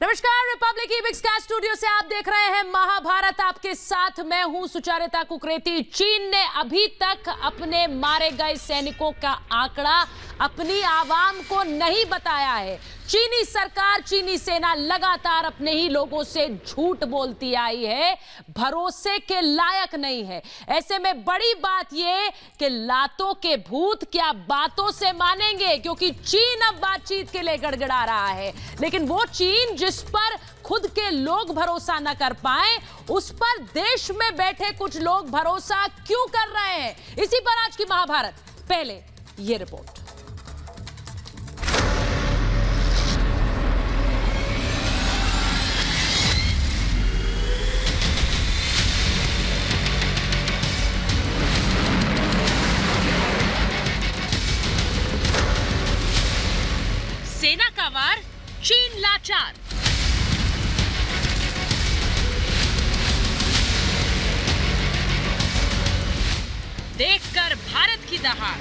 नमस्कार, रिपब्लिक ईबिक्स का स्टूडियो से आप देख रहे हैं महाभारत। आपके साथ मैं हूं सुचारिता कुकरेती। चीन ने अभी तक अपने मारे गए सैनिकों का आंकड़ा अपनी आवाम को नहीं बताया है। चीनी सरकार, चीनी सेना लगातार अपने ही लोगों से झूठ बोलती आई है, भरोसे के लायक नहीं है। ऐसे में बड़ी बात यह कि लातों के भूत क्या बातों से मानेंगे, क्योंकि चीन अब बातचीत के लिए गड़गड़ा रहा है। लेकिन वो चीन जिस पर खुद के लोग भरोसा न कर पाए, उस पर देश में बैठे कुछ लोग भरोसा क्यों कर रहे हैं? इसी पर आज की महाभारत। पहले ये रिपोर्ट। सेना का वार, चीन लाचार। देखकर भारत की दहाड़।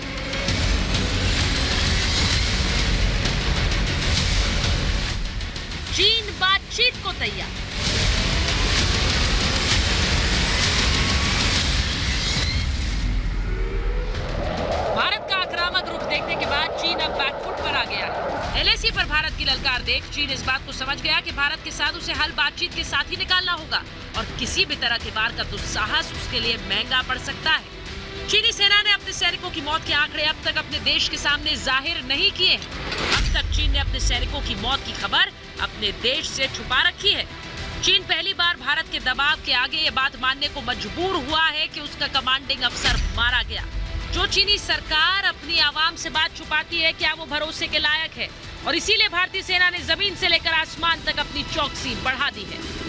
चीन बातचीत को तैयार। भारत का आक्रामक रुख देखने के बाद चीन अब बैकफुट पर आ गया है। एलएसी पर भारत की ललकार देख चीन इस बात को समझ गया कि भारत के साथ उसे हल बातचीत के साथ ही निकालना होगा और किसी भी तरह के वार का दुस्साहस उसके लिए महंगा पड़ सकता है। चीनी सेना ने अपने सैनिकों की मौत के आंकड़े अब तक अपने देश के सामने जाहिर नहीं किए हैं। अब तक चीन ने अपने सैनिकों की मौत की खबर अपने देश से छुपा रखी है। चीन पहली बार भारत के दबाव के आगे ये बात मानने को मजबूर हुआ है कि उसका कमांडिंग अफसर मारा गया। जो चीनी सरकार अपनी आवाम से बात छुपाती है, क्या वो भरोसे के लायक है? और इसीलिए भारतीय सेना ने जमीन से लेकर आसमान तक अपनी चौकसी बढ़ा दी है।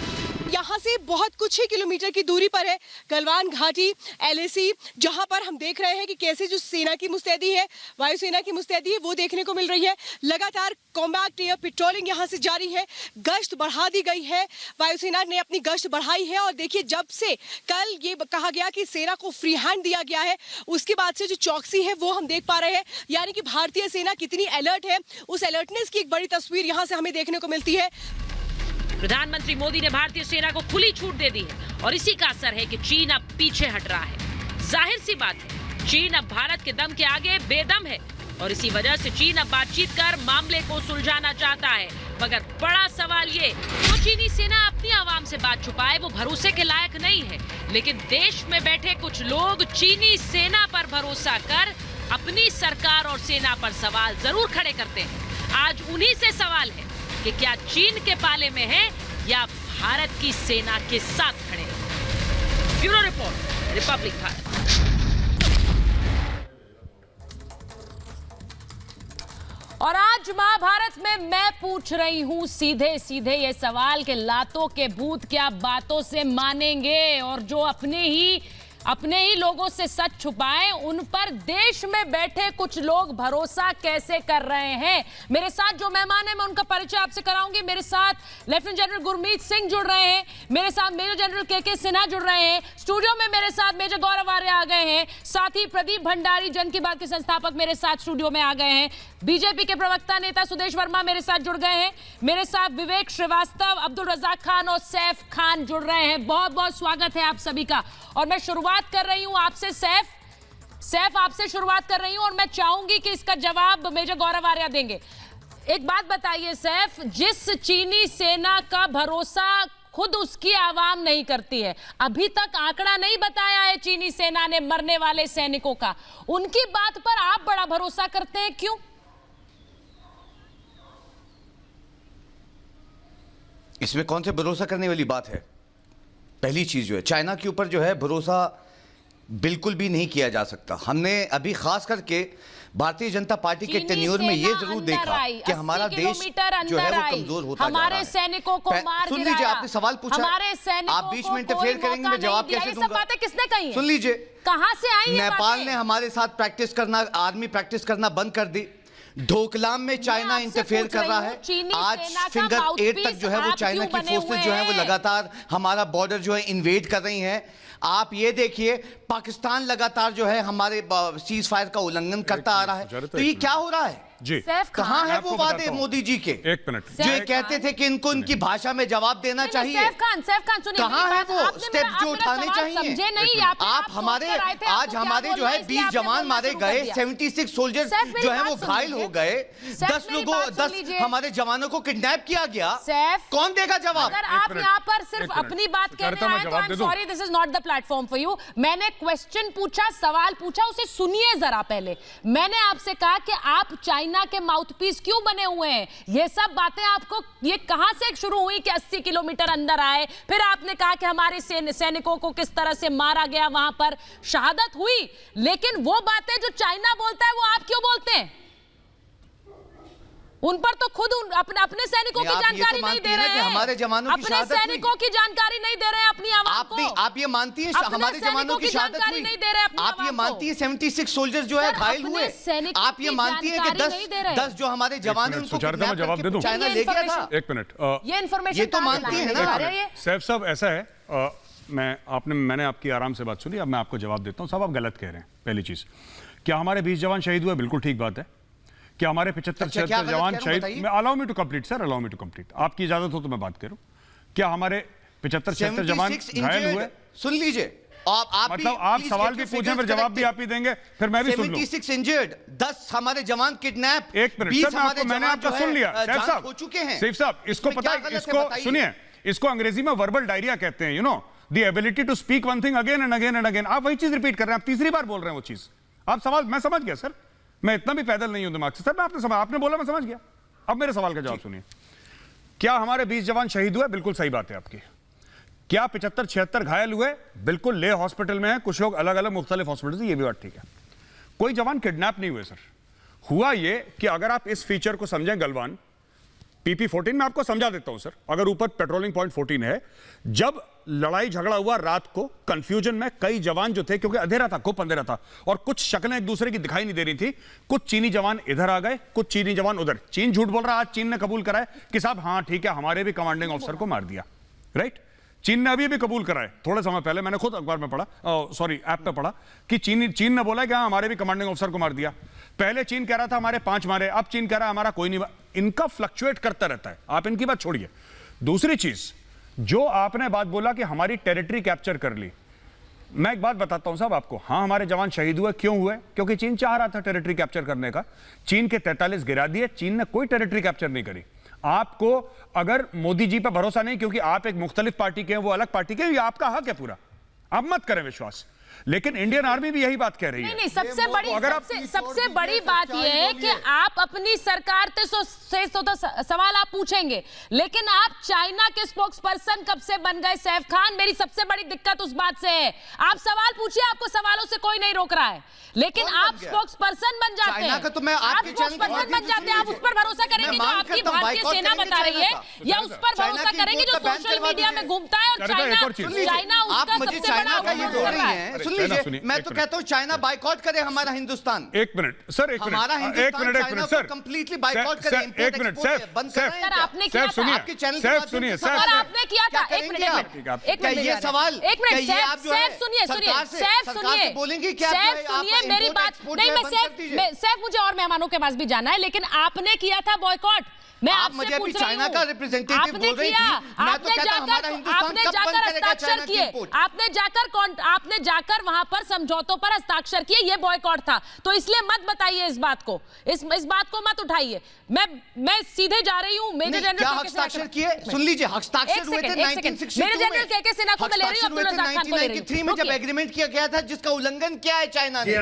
यहाँ से बहुत कुछ ही किलोमीटर की दूरी पर है गलवान घाटी, एलएसी, जहाँ पर हम देख रहे हैं कि कैसे जो सेना की मुस्तैदी है, वायुसेना की मुस्तैदी है, वो देखने को मिल रही है। लगातार कॉम्बैट एयर पेट्रोलिंग यहाँ से जारी है, गश्त बढ़ा दी गई है, वायुसेना ने अपनी गश्त बढ़ाई है। और देखिए, जब से कल ये कहा गया कि सेना को फ्री हैंड दिया गया है, उसके बाद से जो चौकसी है वो हम देख पा रहे हैं। यानी कि भारतीय सेना कितनी अलर्ट है, उस अलर्टनेस की एक बड़ी तस्वीर यहाँ से हमें देखने को मिलती है। प्रधानमंत्री मोदी ने भारतीय सेना को खुली छूट दे दी है और इसी का असर है कि चीन अब पीछे हट रहा है। जाहिर सी बात है, चीन अब भारत के दम के आगे बेदम है और इसी वजह से चीन अब बातचीत कर मामले को सुलझाना चाहता है। मगर बड़ा सवाल ये, जो चीनी सेना अपनी आवाम से बात छुपाए वो भरोसे के लायक नहीं है। लेकिन देश में बैठे कुछ लोग चीनी सेना पर भरोसा कर अपनी सरकार और सेना पर सवाल जरूर खड़े करते हैं। आज उन्हीं से सवाल है कि क्या चीन के पाले में है या भारत की सेना के साथ खड़े हैं। Bureau report, Republic Bharat. और आज महाभारत में मैं पूछ रही हूं सीधे सीधे ये सवाल कि लातों के भूत क्या बातों से मानेंगे? और जो अपने ही लोगों से सच छुपाएं, उन पर देश में बैठे कुछ लोग भरोसा कैसे कर रहे हैं? मेरे साथ जो मेहमान हैं मैं उनका परिचय आपसे कराऊंगी। मेरे साथ लेफ्टिनेंट जनरल गुरमीत सिंह जुड़ रहे हैं, मेरे साथ मेजर जनरल के सिन्हा जुड़ रहे हैं, स्टूडियो में मेरे साथ मेजर गौरव आर्य आ गए हैं, साथ ही प्रदीप भंडारी जन की बात के संस्थापक मेरे साथ स्टूडियो में आ गए हैं, बीजेपी के प्रवक्ता नेता सुदेश वर्मा मेरे साथ जुड़ गए हैं, मेरे साथ विवेक श्रीवास्तव, अब्दुल रजाक खान और सैफ खान जुड़ रहे हैं। बहुत बहुत स्वागत है आप सभी का। और मैं शुरुआत कर रही हूं आपसे सैफ आपसे शुरुआत कर रही हूं और मैं चाहूंगी कि इसका जवाब मेजर गौरव आर्य देंगे। एक बात बताइए सैफ, जिस चीनी सेना का भरोसा खुद उसकी आवाम नहीं करती है, अभी तक आंकड़ा नहीं बताया है चीनी सेना ने मरने वाले सैनिकों का, उनकी बात पर आप बड़ा भरोसा करते हैं, क्यों? इसमें कौन से भरोसा करने वाली बात है? पहली चीज जो है, चाइना के ऊपर जो है भरोसा बिल्कुल भी नहीं किया जा सकता। हमने अभी खास करके भारतीय जनता पार्टी के टेन्योर में ये जरूर देखा कि हमारा देश जो है वो कमजोर होता जा रहा है। हमारे सैनिकों को मार सुन लीजिए, आपने सवाल पूछा, आप बीच में इंटरफेयर करेंगे, मैं जवाब कैसे दूंगा? बातें किसने कही हैं? सुन लीजिए, कहां से आई? नेपाल ने हमारे साथ प्रैक्टिस करना, आर्मी प्रैक्टिस करना बंद कर दी। ढोकलाम में चाइना इंटरफेयर कर रहा है। आज फिंगर 8 तक जो है वो चाइना की फोर्सेस जो है वो लगातार हमारा बॉर्डर जो है इन्वेड कर रही हैं। आप ये देखिए, पाकिस्तान लगातार जो है हमारे सीज फायर का उल्लंघन करता आ रहा है। तो ये क्या हो रहा है? जी सैफ खान, कहां है आपको वो वादे बताता हूं। मोदी जी के? एक मिनट। जो ये कहते थे कि इनको इनकी भाषा में जवाब देना चाहिए। सैफ खान सुनिए, कहां मेरी है बात, वो आपने स्टेप मेरा- जो आप मेरा उठाने सवाल चाहिए? समझे नहीं, आप हमारे सोच कर आए थे, आज आपको क्या हमारे जो बोलना है है, इसलिए 20 आपने जवान बोलना मारे शुरू कर गए, दिया। 76 सोल्जर सैफ, मेरी जो है बात वो सुन घायल लीजिए। हो गए, सैफ, 10 मेरी लोगों बात सुन 10 लीजिए। हमारे जवानों को किडनैप किया गया। सैफ, कौन देगा जवाब? अगर एक आप मिनट, यहाँ पर सिर्फ एक मिनट। अपनी बात कहने सुचरिता, मैं आए तो जवाब आई दे एम दूं? Sorry, this is not the platform for you. मैंने क्वेश्चन पूछा, सवाल पूछा, उसे सुनिए जरा पहले। मैंने आपसे कहा कि आप चाइना के माउथपीस क्यों बने हुए हैं? ये सब बातें आपको ये कहां से शुरू हुई कि 80 किलोमीटर अंदर आए, फिर आपने कहा कि हमारे सैनिकों को किस तरह से मारा गया, वहां पर शहादत हुई, लेकिन वो बातें जो चाइना बोलता है वो आप क्यों बोलते हैं? उन पर तो खुद अपने सैनिकों की जानकारी नहीं दे रहे हैं, हमारे जवानों की अपने शहादत हुई। सैनिकों की जानकारी नहीं दे रहे हैं अपनी आवाम को। आप ये मानती हैं अपने हमारे जवानों की शहादत जानकारी हुई? नहीं दे रहे अपनी आप ये आवाम को। मानती हैं 76 सोल्जर्स जो है सर, घायल अपने हुए? सैनिकों आप ये की मानती हैं कि जानकारी नहीं दे रहे। 10 जो हमारे जवान हैं मिनट, उनको सुचरिता, मैं kidnap जवाब करके दे दूं? चाइना ये ले गया था? information- एक मिनट। ये इन्फॉर्मेशन ये तो मानती हैं ना? सैफ साहब, ऐसा है, मैंने आपकी आराम से बात सुनी, अब मैं आपको जवाब देता हूं। साहब, आप गलत कह रहे हैं। पहली चीज, क्या हमारे 20 जवान शहीद हुए? बिल्कुल ठीक बात है। क्या हमारे 75-76 क्या गलत जवान कह रहा हूं, शहीद? बताइए। Allow me to complete sir, allow me to complete. आपकी इजाजत हो तो मैं बात करूं। क्या हमारे 75-76 जवान 76 घायल हुए? injured, सुन लीजिए। आप मतलब आप सवाल भी पूछें फिर जवाब भी आप ही देंगे, फिर मैं भी सुन लूं। 76 इंजर्ड, 10 हमारे जवान किडनैप। एक मिनट सर, मैंने आपका सुन लिया। सैफ साहब, हो चुके हैं। सैफ साहब, इसको इसमें पता क्या है, गलत है, इसको बताइए। सुनिए, इसको अंग्रेजी में वर्बल डायरिया कहते हैं, you know, the ability to speak one thing again and again and again. आप वही चीज रिपीट कर रहे हैं, आप तीसरी बार बोल रहे हैं वो चीज। आप सवाल, मैं समझ गया सर, मैं इतना भी पैदल नहीं हूं दिमाग से। सर, आपने बोला, मैं समझ गया। अब मेरे सवाल का जवाब सुनिए। क्या हमारे 20 जवान शहीद हुए? बिल्कुल सही बात है आपकी। क्या 75-76 घायल हुए? बिल्कुल, ले हॉस्पिटल में है, कुछ लोग अलग अलग मुख्तलिफ हॉस्पिटल से, ये भी बात ठीक है। कोई जवान किडनैप नहीं हुए सर। हुआ ये कि अगर आप इस फीचर को समझें, गलवान PP-14 में आपको समझा देता हूं सर, अगर ऊपर पेट्रोलिंग पॉइंट 14 है, जब लड़ाई झगड़ा हुआ रात को, कंफ्यूजन में कई जवान जो थे, क्योंकि अंधेरा था, खूब अंधेरा था, और कुछ शक्लें एक दूसरे की दिखाई नहीं दे रही थी, कुछ चीनी जवान इधर आ गए, कुछ चीनी जवान उधर। चीन झूठ बोल रहा है, आज चीन ने कबूल कराए कि साहब हाँ ठीक है, हमारे भी कमांडिंग ऑफिसर को मार दिया, राइट? चीन ने अभी भी कबूल कराए, थोड़े समय पहले मैंने खुद अखबार में पढ़ा, सॉरी ऐप पे पढ़ा, कि चीन ने बोला कि हाँ हमारे भी कमांडिंग ऑफिसर को मार दिया। पहले चीन कह रहा था हमारे 5 मारे, अब चीन कह रहा है हमारा कोई नहीं। इनका फ्लक्चुएट करता रहता है, आप इनकी बात छोड़िए। दूसरी चीज, जो आपने बात बोला कि हमारी टेरिटरी कैप्चर कर ली, मैं एक बात बताता हूं साहब आपको। हाँ, हमारे जवान शहीद हुए, क्यों हुए? क्योंकि चीन चाह रहा था टेरिटरी कैप्चर करने का। चीन के 43 गिरा दिए, चीन ने कोई टेरिटरी कैप्चर नहीं करी। आपको अगर मोदी जी पर भरोसा नहीं, क्योंकि आप एक मुख्तलिफ पार्टी के हैं, वो अलग पार्टी के हैं, ये आपका हक है पूरा, आप मत करें विश्वास। लेकिन इंडियन आर्मी भी यही बात कह रही है। नहीं, सबसे बड़ी अगर आप सबसे बड़ी बात यह है कि आप अपनी सरकार से तो सवाल आप पूछेंगे, लेकिन आप चाइना के स्पोक्स पर्सन कब से बन गए सैफ खान? मेरी सबसे बड़ी दिक्कत उस बात से है। आप सवाल पूछिए, आपको सवालों से कोई नहीं रोक रहा है, लेकिन आप स्पोक्स पर्सन बन जाते हैं। का तो मैं आपके स्पोक्स पर्सन बन जाते हैं, आप उस पर भरोसा करेंगे जो आपकी भारतीय सेना बता रही है, या उस पर भरोसा करेंगे जो सोशल मीडिया में घूमता है और चाइना उसका सबसे बड़ा ऑपोजिट कर रहा है। सुन लीजिए, मैं तो कहता हूं चाइना बाइकॉट करे हमारा हिंदुस्तान। एक मिनट सर, एक मिनट, हमारा हिंदुस्तान एक मिनट सर, कंप्लीटली बाइकॉट करे, एक मिनट सर, आपने किया था, आपके चैनल सैफ सुनिए, सर आपने किया था। एक मिनट ये सवाल, एक मिनट सैफ सुनिए, बोलेंगे क्या? सैफ सुनिए मेरी बात। नहीं, मैं सैफ, मुझे और मेहमानों के पास भी जाना है, लेकिन आपने किया था बॉयकॉट। मैं आप मुझे अभी चाइना का रिप्रेजेंटेटिव बोल रही थी, मैं तो कहता हमारा हिंदुस्तान कब बंद करेगा चाइना की इंपोर्ट? आपने जाकर वहां पर समझौतों पर हस्ताक्षर किए, ये बॉयकॉट था। तो इसलिए मत बताइए इस बात को, इस बात को मत उठाइए। मैं सीधे जा रही हूं मेजर जनरल क्या हस्ताक्षर किए? सुन लीजिए, हस्ताक्षर हुए थे 1962 मेजर जनरल के सिन्हा को मैं ले रही हूं, अब्दुल रज़ाक खान को ले रही हूं। 1993 में जब एग्रीमेंट किया गया था, जिसका उल्लंघन किया है चाइना ने,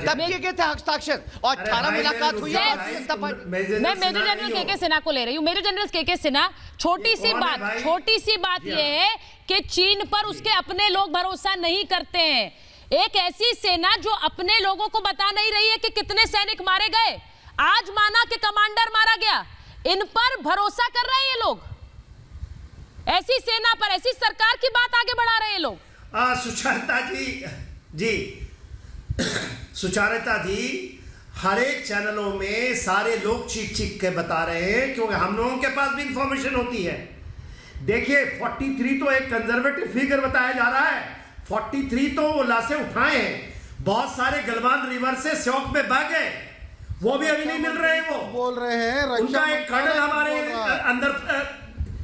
तब किए गए थे हस्ताक्षर, और 18 मुलाकात हुई है भारतीय जनता पार्टी। मैं मेजर जनरल के सिन्हा को ले रही हूं। मेजर जनरल के सिन्हा, छोटी सी बात यह है कि चीन पर उसके अपने लोग भरोसा नहीं करते हैं। एक ऐसी सेना जो अपने लोगों को बता नहीं रही है कि कितने सैनिक मारे गए, आज माना कि कमांडर मारा गया, इन पर भरोसा कर रहे हैं ये लोग। ऐसी सेना पर, ऐसी सरकार की बात आगे बढ़ा रहे हैं लोग। सुचारिता जी सुचारिता जी, हर एक चैनलों में सारे लोग चीख के बता रहे हैं, क्योंकि हम लोगों के पास भी इंफॉर्मेशन होती है। देखिए 43 तो एक कंजर्वेटिव फिगर बताया जा रहा है, 43 तो वो लाशें उठाए हैं, बहुत सारे गलवान रिवर से श्योक में बह गए, वो भी अभी नहीं मिल रहे हैं। वो बोल रहे हैं उनका एक कर्नल हमारे अंदर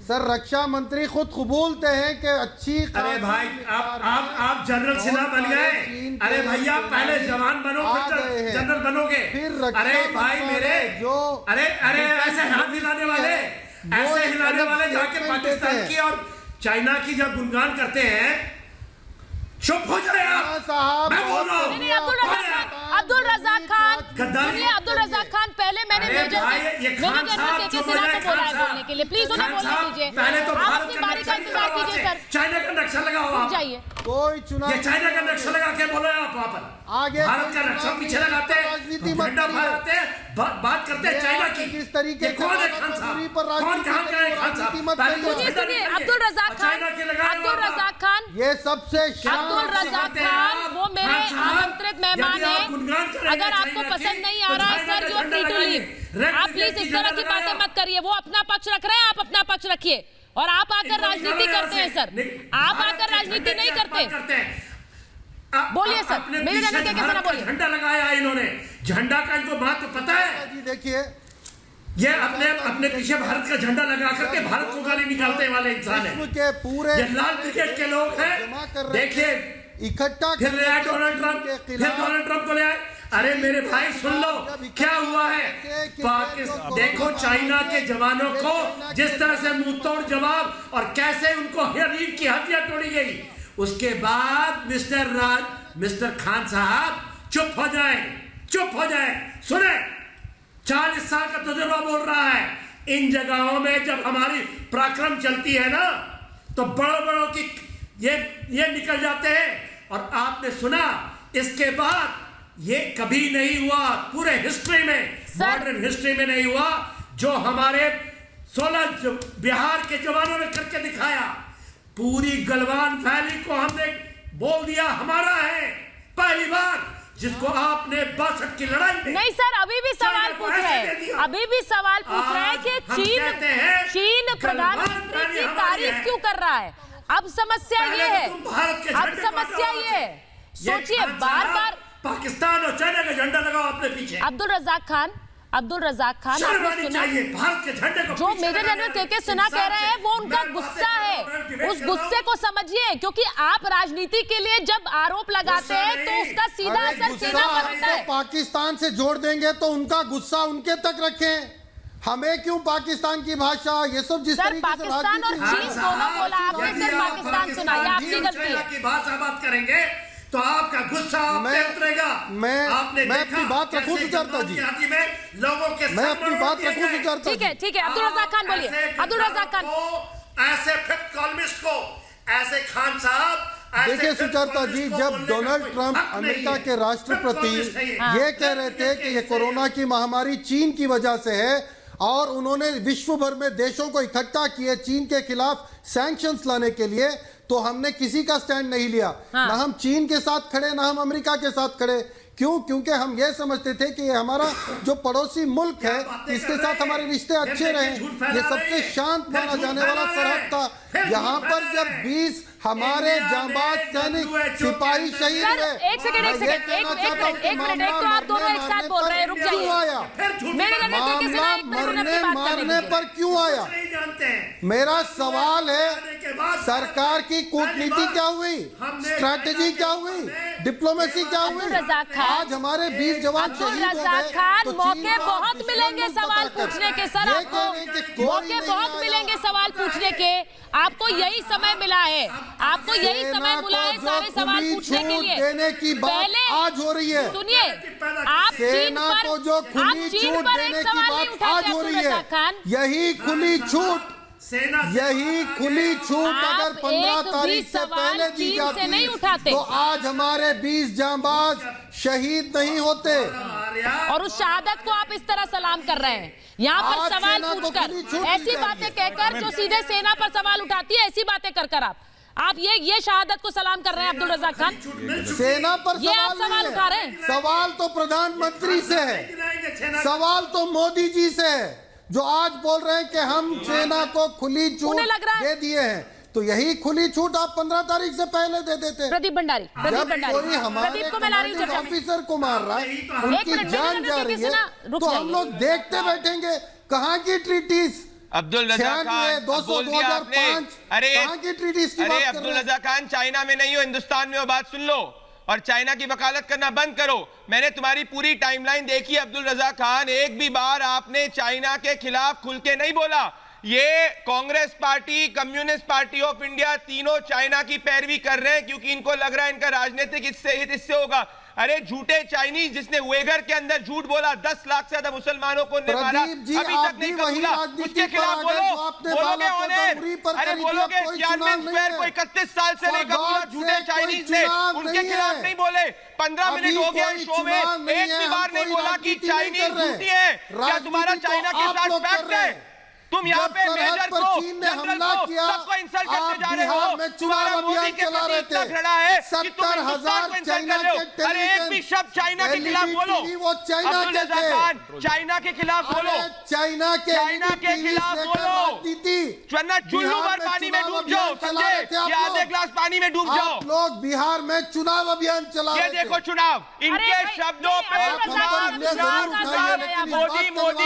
सर रक्षा मंत्री खुद कबूलते हैं कि अच्छी। अरे भाई आप जनरल सिन्हा बन गए। अरे भैया पहले जवान बनो फिर जनरल बनोगे। अरे भाई मेरे जो अरे ऐसे हाथ हिलाने वाले जाके पाकिस्तान की और चाइना की जब गुणगान करते हैं, चुप हो जाए आप साहब। मैं बोल रहा हूँ अब्दुल रज़ाक खान अब्दुल रज़ाक खान पहले मैंने मेजर जनरल के सिन्हा को बोला है बोलने के लिए, प्लीज उन्हें बोलने दीजिए। पहले तो आप अपनी बारी का इंतजार कीजिए सर। चाइना का नक्शा लगाओ आप। जाइए कोई चुनाव ये चाइना का नक्शा लगा के बोलो आप वहां पर। आगे भारत का नक्शा पीछे लगाते हैं, झंडा फहराते हैं, बात करते हैं चाइना की। किस तरीके ये कौन है खान साहब? कौन कहां का है खान साहब? सुनिए अब्दुल रज़ाक खान ये सबसे अब्दुल रज़ाक खान वो मेरे आमंत्रित मेहमान हैं। अगर आपको पसंद नहीं आ रहा है sir, you are free to leave. आप प्लीज इस तरह की बातें मत करिए। वो अपना पक्ष रख रहे हैं, आप अपना पक्ष रखिए। और आप आकर राजनीति करते हैं सर, आप आकर राजनीति नहीं करते। बोलिए सर, मेरे जनरल के सिन्हा बोलिए। झंडा लगाया इन्होंने, झंडा का इनको महत्व पता है। जी देखिए ये अपने पीछे भारत का झंडा लगा करके भारत को गाली निकालने वाले इंसान है। के पूरे ये लाल क्रिकेट के लोग हैं। देखिए इकट्ठा फिर ले आए डोनाल्ड ट्रंप को ले आए। अरे मेरे भाई सुन लो क्या हुआ है। पाकिस्तान देखो चाइना के जवानों को जिस तरह से मुंह तोड़ जवाब और कैसे उनको शरीर की हड्डियां तोड़ी गई। उसके बाद मिस्टर खान साहब चुप हो जाए। सुने 40 साल का तजुर्बा बोल रहा है। इन जगहों में जब हमारी पराक्रम चलती है ना तो बड़ों की ये निकल जाते हैं। और आपने सुना इसके बाद ये कभी नहीं हुआ पूरे हिस्ट्री में, मॉडर्न हिस्ट्री में नहीं हुआ जो हमारे 16 बिहार के जवानों ने करके दिखाया। पूरी गलवान वैली को हमने बोल दिया हमारा है, पहली बार, जिसको आपने 62 की लड़ाई में। नहीं सर, अभी भी सवाल पूछ रहे हैं कि चीन प्रधानमंत्री की तारीफ क्यों कर रहा है। अब समस्या ये है, सोचिए बार पाकिस्तान और चाइना का झंडा लगाओ अपने पीछे। अब्दुल रज़ाक खान आपने सुना भारत के झंडे को जो मेजर जनरल के सिन्हा कह रहे हैं वो उनका गुस्सा है। उस गुस्से को समझिए, क्योंकि आप राजनीति के लिए जब आरोप लगाते हैं तो उसका सीधा असर सेना पर होता है। पाकिस्तान से जोड़ देंगे तो उनका गुस्सा उनके तक रखें, हमें क्यों पाकिस्तान की भाषा ये सब जिस तरीके से पाकिस्तान और चीन दोनों बोला, आपने सिर्फ पाकिस्तान सुना, ये आपकी गलती है। की भाषा बात करेंगे तो आपका गुस्सा आप पे उतरेगा। मैं अपनी बात रखूं सुचरिता जी, मैं अपनी बात रखूं सुचरिता जी। ठीक है अब्दुल रज़ाक खान बोलिए। अब्दुल रज़ाक खान ऐसे फिफ्थ कॉलमिस्ट को ऐसे खान साहब। देखिए सुचरिता जी, जब डोनाल्ड ट्रंप अमेरिका के राष्ट्रपति ये कह रहे थे कि ये कोरोना की महामारी चीन की वजह से है और उन्होंने विश्व भर में देशों को इकट्ठा किए चीन के खिलाफ सैंक्शंस लाने के लिए, तो हमने किसी का स्टैंड नहीं लिया। ना हम चीन के साथ खड़े, ना हम अमेरिका के साथ खड़े। क्यों? क्योंकि हम ये समझते थे कि ये हमारा जो पड़ोसी मुल्क है इसके साथ हमारे रिश्ते अच्छे रहे। ये सबसे शांत माना जाने वाला सरहद था। यहाँ पर जब 20 हमारे जांबाज सैनिक सिपाही शहीद हुए। एक मिनट, तो आप दोनों एक साथ बोल रहे हैं, रुक जाइए। मारने पर क्यों आया? मेरा सवाल है सरकार की कूटनीति क्या हुई, स्ट्रैटेजी क्या हुई, डिप्लोमेसी क्या हुई? आज हमारे 20 जवान शहीद हो गए तो मौके बहुत मिलेंगे सवाल पूछने के सर, आपको मौके बहुत मिलेंगे सवाल पूछने के। आपको यही समय मिला है, आपको यही समय मिला है सारे सवाल पूछने के लिए। देने की बात आज हो रही है। सुनिए, आप सेना को जो खुली छूट देने की बात आज हो रही है, यही खुली छूट अगर 15 तारीख से पहले दी जाती तो आज हमारे 20 जांबाज शहीद नहीं होते। और उस शहादत को आप इस तरह सलाम कर रहे हैं, यहाँ पर सवाल पूछकर, ऐसी बातें कहकर जो सीधे सेना पर सवाल उठाती है, ऐसी बातें कर आप ये शहादत को सलाम कर रहे हैं। अब्दुल रज़ाक खान, सेना पर सवाल उठा रहे हैं। सवाल तो प्रधानमंत्री से है, सवाल तो मोदी जी से है, जो आज बोल रहे हैं कि हम सेना को खुली छूट दे दिए हैं। तो यही खुली छूट आप 15 तारीख से पहले दे देते। प्रदीप भंडारी, जब कोई हमारे प्रदीप को मैं ला रही हूं चर्चा में। ऑफिसर को मार रहा है, एक उनकी मिनट, जान जा रही है, तो हम लोग देखते बैठेंगे। कहाँ की ट्रीटीज? अब्दुल रजा खान 200 बोल दिया आपने। 2005 अरे कहाँ की ट्रीटीज की अरे बात कर अब्दुल रहे हैं? रजा खान, चाइना में नहीं हो, हिंदुस्तान में हो, बात सुन लो और चाइना की वकालत करना बंद करो। मैंने तुम्हारी पूरी टाइमलाइन देखी अब्दुल रजा खान, एक भी बार आपने चाइना के खिलाफ खुल के नहीं बोला। ये Congress party, communist party of India, तीनों चाइना की पैरवी कर रहे हैं क्योंकि इनको लग रहा है इनका राजनीतिक हित इससे होगा। अरे झूठे चाइनीज जिसने उइगर के अंदर झूठ बोला, 10 लाख से ज्यादा मुसलमानों को ने मारा, अभी तक नहीं कबूला, उसके खिलाफ बोलोगे ऑनर? अरे बोलोगे तियानमेन स्क्वायर को 31 साल से नहीं कबूला झूठे चाइनीज ने, उनके खिलाफ नहीं बोले। 15 मिनट हो गया शो में, एक भी बार नहीं बोला कि चाइनीज झूठी है। क्या तुम्हारा चाइना के साथ पैक्ट है? तुम यहाँ पे मेजर को, जनरल को, सबको इंसल्ट करते जा रहे हो। तुम्हारा मोदी के प्रति इतना घृणा है कि तुम हिंदुस्तान को इंसल्ट कर रहे हो। अरे एक भी शब्द चाइना के खिलाफ बोलो। अब्दुल रजा खान, चाइना के खिलाफ बोलो, चाइना के खिलाफ बोलो, वरना चुल्लू भर पानी में डूब जाओ। संजय, ये आधे ग्लास पानी में डूब जाओ। आप लोग बिहार में चुनाव अभियान चला ये रहे थे। देखो चुनाव, इनके शब्दों पे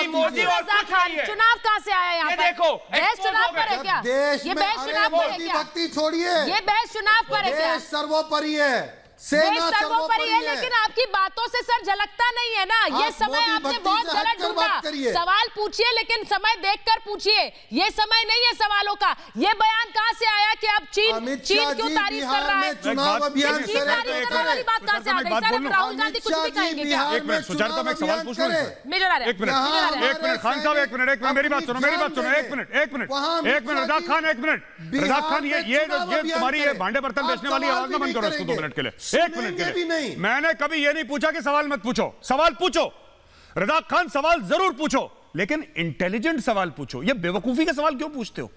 मोदी और कुछ नहीं है। चुनाव कहाँ से आया यहाँ ये पर? देखो, बहस चुनाव पर है क्या? देश ये में बहस चुनाव पर है मोदी क्या? भक्ति छोड़िए, ये बहस चुनाव पर है क्या? देश सर्वोपरि है, देश सेना सर्वोपरि है, लेकिन आपकी बातों से सर झलकता नहीं है ना। ये आप समय मोदी आपने भक्ति बहुत से गलत हटकर ढूंढा। बात करिए। सवाल पूछिए लेकिन समय देखकर पूछिए। ये समय नहीं है सवालों का। ये बयान कहाँ से आया कि अब चीन अमित चीन शाह क्यों जी तारीफ कर बिहार रहा है? में चुनाव अभियान चीन करे तारीफ करने वाली बात कहाँ से आ गई? सर अब राहुल गांधी कुछ भी कहेंगे क्या? एक मिनट सुचारू, मैं एक सवाल पूछ रहा हूं। मेजर आ रहा है। एक मिनट खान साहब, एक मिनट मेरी बात सुनो, एक मिनट रजा खान, एक मिनट रजा खान, ये तुम्हारी ये भांडे बर्तन बेचने वाली आवाज ना बंद करो इसको 2 मिनट के लिए, 1 मिनट के लिए। मैंने कभी ये नहीं पूछा कि सवाल मत पूछो, सवाल पूछो रजा खान, सवाल जरूर पूछो, लेकिन इंटेलिजेंट सवाल पूछो। ये बेवकूफी के सवाल क्यों पूछते हो?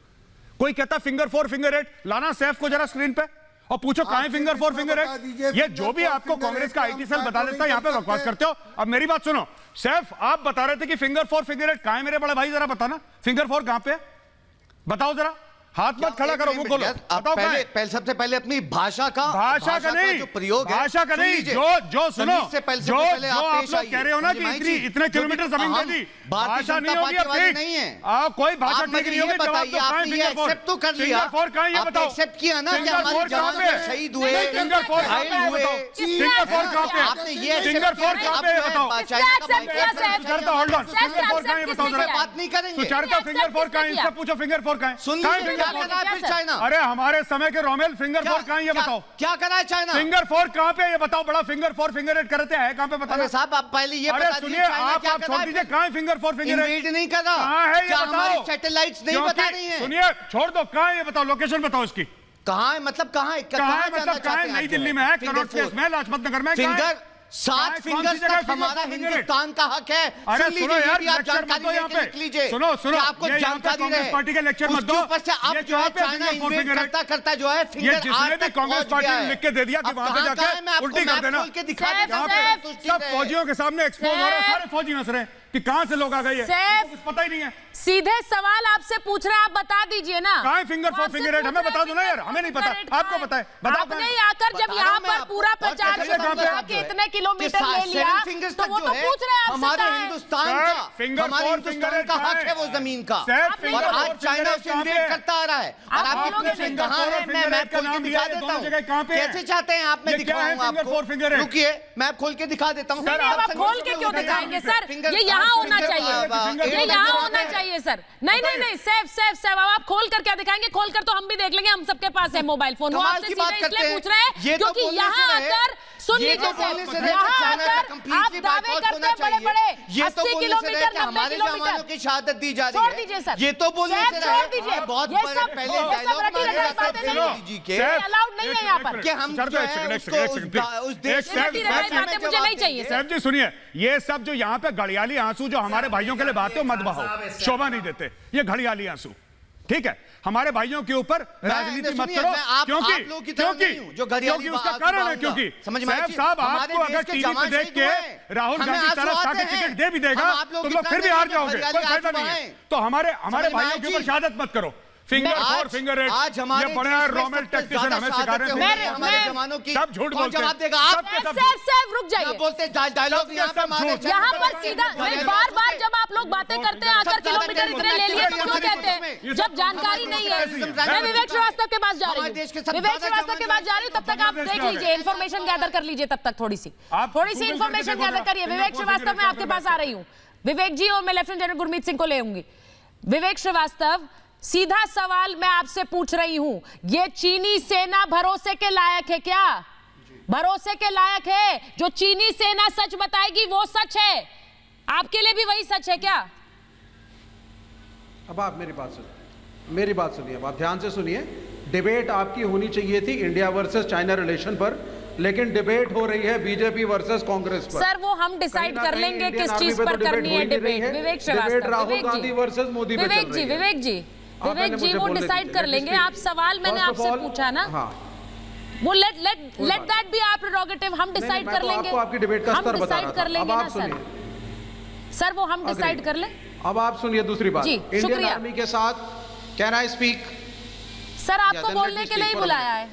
कोई कहता फिंगर 4 फिंगर 8, लाना सैफ को जरा स्क्रीन पे और पूछो कहां है फिंगर 4 फिंगर 8। ये जो भी आपको कांग्रेस का आईटी सेल बता देता है, यहां पे बकवास करते हो। अब मेरी बात सुनो, सैफ आप बता रहे थे कि फिंगर 4 फिंगर 8 कहां है मेरे बड़े भाई, जरा बताना फिंगर 4 कहां पे है, बताओ जरा, हाथ मत खड़ा करो, मुंह खोलो, बताओ पहले सबसे पहले अपनी भाषा का नहीं, जो प्रयोग है, भाषा का नहीं, जो सुनो, जो आप लोग कह रहे हो ना कि इतने किलोमीटर जमीन दे दी, भाषा नहीं होगी अब ठीक नहीं है, कोई भाषा ठीक नहीं होगी। बताइए, आपने ये एक्सेप्ट तो कर लिया, फिंगर 4 कहां है ये बताओ, एक्सेप्ट किया ना कि हमारे जवान शहीद हुए, फिंगर 4 घायल हुए, फिंगर 4 कहां पे, आपने ये फिंगर 4 कहां पे बताओ, सुचारता होल्ड ऑन, फिंगर 4 कहां है बताओ जरा, बात नहीं करेंगे, सुचारता फिंगर 4 कहां है, इससे पूछो फिंगर 4 कहां है, सुन लीजिए क्या कर रहा है फिर चाइना। अरे हमारे समय के रोमेल फिंगर 4 कहां है ये बताओ, क्या कर रहा है चाइना, फिंगर 4 कहां पे ये बताओ, बड़ा फिंगर 4 फिंगर 8 करते हैं कहां पे बताओ। अरे साहब आप पहले ये बता दीजिए, आप छोड़ दीजिए, कहां है फिंगर 4 फिंगर 8, इन्वेड नहीं कर रहा, कहां है ये बताओ, सैटेलाइट्स नहीं बता रही हैं। सुनिए छोड़ दो, कहां है ये बताओ, लोकेशन बताओ इसकी, कहां है मतलब कहां है, मतलब कहां है, नई दिल्ली में है, कनॉट प्लेस में, लाजपत नगर में, फिंगर 7 फिंगर्स तक हमारा हिंदुस्तान का हक है। अरे सुनो यार, आप जानकारी लेके लीजिए, सुनो आपको जानकारी रहे, पार्टी के लेक्चर मत दो, ऊपर से अब जो है चाइना इन्वेड करता करता जो है फिंगर जिसने भी कांग्रेस पार्टी ने लिख के दे दिया कि वहां पे जाके उल्टी कर देना, सब फौजियों के सामने एक्सपोज हो रहा है, सारे फौजी हंस रहे हैं कि कहां से लोग आ गए हैं, कुछ पता ही नहीं है। सीधे सवाल आपसे पूछ रहे हैं, आप बता दीजिए ना, कहां है फिंगर 4 फिंगर 8, हमें बता दो ना यार, हमें नहीं पता, आपको पता है, बताओ। आपने ही आकर जब यहाँ पर पूरा प्रचार कि इतने किलोमीटर ले लिया, तो वो तो पूछ रहे हैं हमारे हिंदुस्तान का, हमारे हिंदुस्तान का हक है वो जमीन का, और आज चाइना उसे इन्वेड करता आ रहा है, और आप पूछें कहां है, मैं मैप खोल के दिखा देता हूं, कैसे चाहते हैं आप, मैं दिखाऊंगा आपको, रुकिए मैप खोल के दिखा देता हूं। आप खोल के क्यों दिखाएंगे सर, ये यहाँ होना चाहिए, ये यहाँ होना चाहिए सर, नहीं नहीं नहीं, सेफ आप खोल कर क्या दिखाएंगे, खोल कर तो हम भी देख लेंगे, हम सबके पास है मोबाइल फोन, वो आपसे सीधे इसलिए पूछ रहे हैं क्योंकि यहाँ आकर सुन लीजिए सर, यहाँ आकर आप दावे करते हैं बड़े बड़े 80 किलोमीटर 90 किलोमीटर की शहादत दी जा रही है, छोड़ दीजिए सर, ये तो बोलने से छोड़ दीजिए, बहुत ये सब पहले अलाउड नहीं है यहाँ पर, कि हम मुझे नहीं चाहिए सर जी। सुनिए, ये सब जो यहाँ पे घड़ियाली आंसू जो हमारे भाइयों के लिए बहाते हो, मत बहाओ, शोभा नहीं देते ये घड़ियाली आंसू, ठीक है, हमारे भाइयों के ऊपर राजनीति मत करो, क्योंकि उसका कारण है, क्योंकि साहब आपको अगर टीवी पे देख के राहुल गांधी तरह के टिकट दे भी देगा, तुम लोग फिर भी हार जाओगे, कोई फायदा नहीं है। तो हमारे भाइयों के ऊपर शहादत मत करो, फिंगर मैं- फोर फिंगर एट, आज हमारे ये बड़े देश में रॉमेल सबसे टैक्टिशियन हमें ज्यादा सिखा रहे शहादतें हैं। हुई हैं हमारे जवानों की। सब झूठ कौन बोलते हैं। जवाब देगा? आप सैफ रुक जाइए। बोलते डायलॉग यहाँ पे हमारे यहाँ पर सीधा नहीं, बार बार जब आप लोग बातें करते हैं आकर किलोमीटर इतने ले लिए तो क्यों कहते हैं जब जानकारी नहीं है। मैं विवेक श्रीवास्तव के पास जा रही हूँ, विवेक श्रीवास्तव के पास जा रही हूँ, तब तक आप देख लीजिए, इन्फॉर्मेशन गैदर कर लीजिए तब तक थोड़ी सी इन्फॉर्मेशन गैदर करिए। विवेक श्रीवास्तव मैं आपके पास आ रही हूँ, विवेक जी, और मैं लेफ्टिनेंट जनरल गुरमीत सिंह को ले आऊंगी। विवेक श्रीवास्तव, सीधा सवाल मैं आपसे पूछ रही हूं, ये चीनी सेना भरोसे के लायक है क्या? भरोसे के लायक है? जो चीनी सेना सच बताएगी वो सच है, आपके लिए भी वही सच है क्या? अब आप मेरी बात सुनिए, अब आप ध्यान से सुनिए। डिबेट आपकी होनी चाहिए थी इंडिया वर्सेस चाइना रिलेशन पर, लेकिन डिबेट हो रही है बीजेपी वर्सेस कांग्रेस पर। सर वो हम डिसाइड कर लेंगे किस चीज पर करनी है डिबेट। विवेक श्रीवास्तव, राहुल गांधी वर्सेस मोदी पे चल विवेक रही जी, है। विवेक जी, विवेक जी, वो डिसाइड कर लेंगे। आप सवाल मैंने आपसे पूछा ना, वो let that be our prerogative, हम डिसाइड कर लेंगे। आपको आपकी डिबेट का स्तर बता रहा डिसाइड कर था। लेंगे अब ना आप सर। सुनिए, सर वो हम डिसाइड कर लें। अब आप सुनिए दूसरी बात। जी, इंडियन शुक्रिया। आर्मी के साथ कैन आई स्पीक? सर आपको बोलने के लिए ही बुलाया है।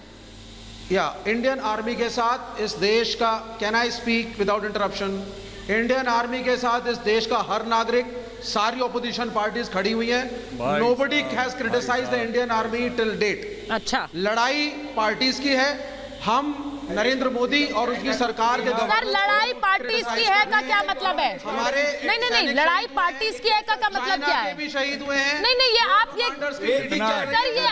या इंडियन आर्मी के साथ इस देश का, can I speak without interruption? Indian army के साथ इस देश का हर नागरिक, सारी ऑपोजिशन पार्टीज खड़ी हुई हैं। Nobody has criticised the Indian army till date. अच्छा, लड़ाई पार्टीज की है। हम नरेंद्र मोदी और उसकी सरकार के सर लड़ाई पार्टीज की है का क्या मतलब है? हमारे नहीं, लड़ाई पार्टीज की है का मतलब क्या है? भी शहीद हुए हैं। नहीं, ये आप ये सर ये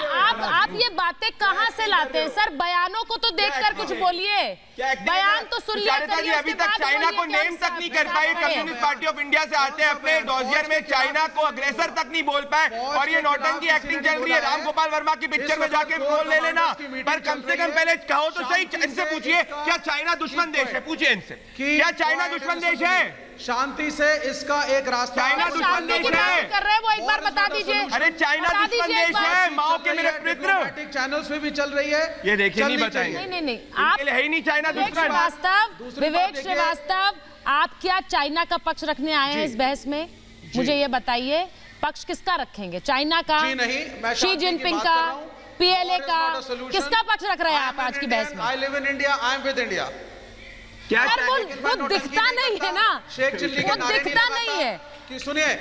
आप ये बातें कहाँ से लाते हैं सर? बयानों को तो देखकर कुछ बोलिए, बयान तो सुन लिया सुजाता जी करिए, अभी उसके तक बाद चाइना बोलिए को कि हम नेम तक सब नहीं कर कर पाए। रहे हैं। कम्युनिस्ट पार्टी ऑफ इंडिया से आते हैं अपने डॉजियर में चाइना को अग्रेसर तक नहीं बोल पाए, और ये नौटंकी एक्टिंग चल रही है। राम गोपाल वर्मा की पिक्चर में जाके रोल ले लेना, पर कम से कम पहले कहो तो सही, इनसे पूछिए क्या चाइना दुश्मन देश है? पूछिए इनसे, क्या चाइना दुश्मन देश है? शांति से इसका एक रास्ता। चाइना दुश्मन शांति की देश है? बात कर रहे हैं, वो एक बार बता दीजिए। अरे चाइना बता दुश्मन दीजिए एक देश बार। है, माओ के मेरे मित्र। चैनल्स पे भी चल रही है, ये देखिए, नहीं चलनी बताएंगे। चाहिए। नहीं, आप इनके लिए है ही नहीं चाइना विवेक दुश्मन। श्रीवास्तव, विवेक श्रीवास्तव, आप क्या चाइना का पक्ष रखने आए हैं इस बहस में? मुझे ये बताइए, पक्ष किसका रखेंगे? चाइना का, जी नहीं, मैं शी जिनपिंग का, पीएलए का, किसका पक्ष रख रहे हैं आप आज की बहस में? I live in India, I am with India. क्या यार वो दिखता नहीं है ना, शेख चिल्ली वो दिखता नहीं है। कि सुनिए,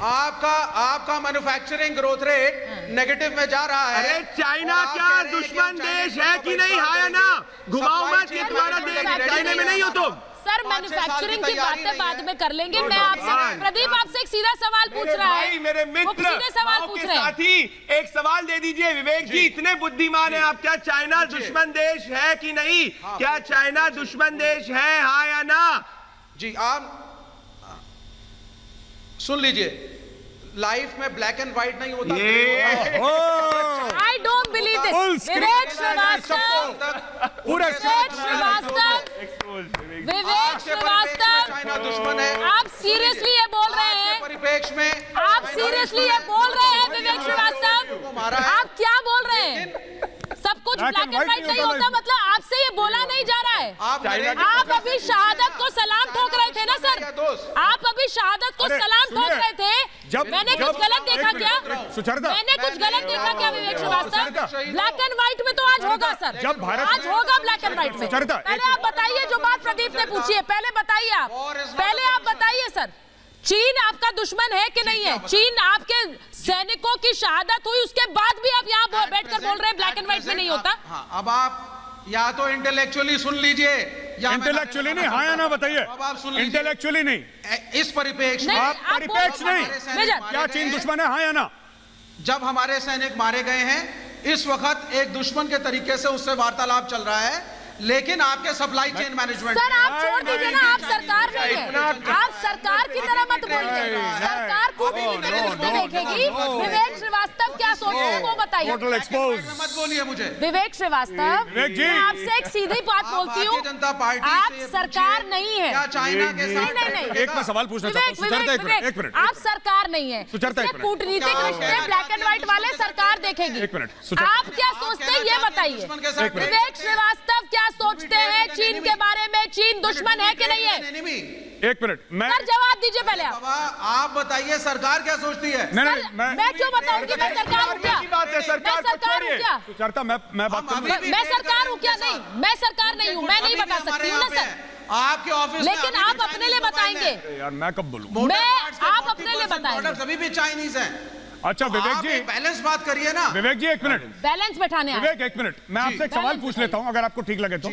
आपका मैन्युफैक्चरिंग ग्रोथ रेट नेगेटिव में जा रहा है। अरे चाइना क्या दुश्मन देश है कि नहीं? हाँ या ना? घुमाओ मत, ये तुम्हारा देश, चाइना में नहीं हो तुम। सर मैन्युफैक्चरिंग की बातें बाद में कर लेंगे। मैं आपसे, प्रदीप आपसे एक सीधा सवाल पूछ रहा है। भाई मेरे वो मित्र, सीधे सवाल माओ पूछ के रहे हैं। साथी, एक सवाल दे दीजिए। विवेक जी इतने बुद्धिमान हैं आप, क्या चाइना दुश्मन देश है कि नहीं? क्या चाइना दुश्मन देश है, हाँ या ना? जी, आप सुन लीजिए, लाइफ में ब्लैक एंड व्हाइट नहीं होता। I don't believe this. Vivek Srivastava, Vivek Srivastava, China दुश्मन है। आप सीरियसली ये बोल रहे हैं? परिप्रेक्ष्य में आप सीरियसली ये बोल रहे हैं विवेक श्रीवास्तव? आप क्या बोल रहे हैं? सब कुछ ब्लैक एंड व्हाइट नहीं होता, मतलब आपसे ये बोला नहीं जा रहा है। आप अभी शहादत को सलाम ठोक रहे थे ना सर? आप अभी शहादत को सलाम ठोक रहे थे। मैंने कुछ गलत देखा क्या? मैंने कुछ गलत देखा क्या विवेक श्रीवास्तव? ब्लैक एंड व्हाइट में तो आज होगा सर, आज होगा ब्लैक एंड व्हाइट में। पहले आप बताइए जो बात प्रदीप ने पूछी है, पहले बताइए आप, पहले आप बताइए सर, चीन आपका दुश्मन है कि नहीं है? चीन आपके सैनिकों की शहादत हुई उसके बाद भी आप यहाँ बैठकर बोल रहे हैं ब्लैक एंड व्हाइट में नहीं होता? हाँ, अब आप या तो इंटेलेक्चुअली सुन लीजिए, या इंटेलेक्चुअली नहीं, हाँ या ना बताइए। अब आप सुन लीजिए। इंटेलेक्चुअली नहीं, इस परिप्रेक्ष्य नहीं, में आप परिप्रेक्ष्य नहीं, क्या चीन दुश्मन है, हाँ या ना? जब हमारे सैनिक मारे गए हैं, इस वक्त एक दुश्मन के तरीके से उससे वार्तालाप चल रहा है, लेकिन आपके सप्लाई चेन मैनेजमेंट। सर आप छोड़ दीजिए ना, आप सरकार नहीं है, आप सरकार की तरह मत बोलिए। सरकार को भी देखेगी। विवेक श्रीवास्तव क्या सोचते हैं वो बताइए। Total expose. मत बोलिए मुझे। विवेक श्रीवास्तव, विवेक जी, मैं आपसे एक सीधी बात बोलती हूँ, भारतीय जनता पार्टी आप से सरकार नहीं है। क्या चाइना के साथ नहीं, एक मैं सवाल पूछना चाहता हूँ सुचरिता, एक मिनट, आप सरकार नहीं है। सुचरिता, एक मिनट। कूटनीतिक रिश्ते ब्लैक एंड व्हाइट वाले सरकार देखेगी। एक मिनट, सुचरिता। आप क्या सोचते हैं ये बताइए। विवेक श्रीवास्तव क्या सोचते हैं चीन के बारे में? चीन दुश्मन है कि नहीं है? एक मिनट, मैं सर जवाब दीजिए पहले आप। बाबा आप बताइए सरकार क्या सोचती है? नहीं, मैं क्यों बताऊं कि मैं सरकार हूं क्या? बात है, सरकार को छोड़िए। सुचरिता, मैं बात करूंगा। मैं सरकार हूं क्या? नहीं, मैं सरकार नहीं हूं, मैं नहीं बता सकती हूं ना सर, आपके ऑफिस लेकिन आप अपने लिए बताएंगे। यार मैं कब बोलूं? आप अपने लिए बताएंगे। अभी भी चाइनीज हैं। अच्छा विवेक आप जी, बैलेंस बात करिए ना। विवेक जी एक मिनट, बैलेंस बैठाने आए। विवेक एक मिनट, मैं आपसे एक सवाल पूछ लेता हूं, अगर आपको ठीक लगे तो।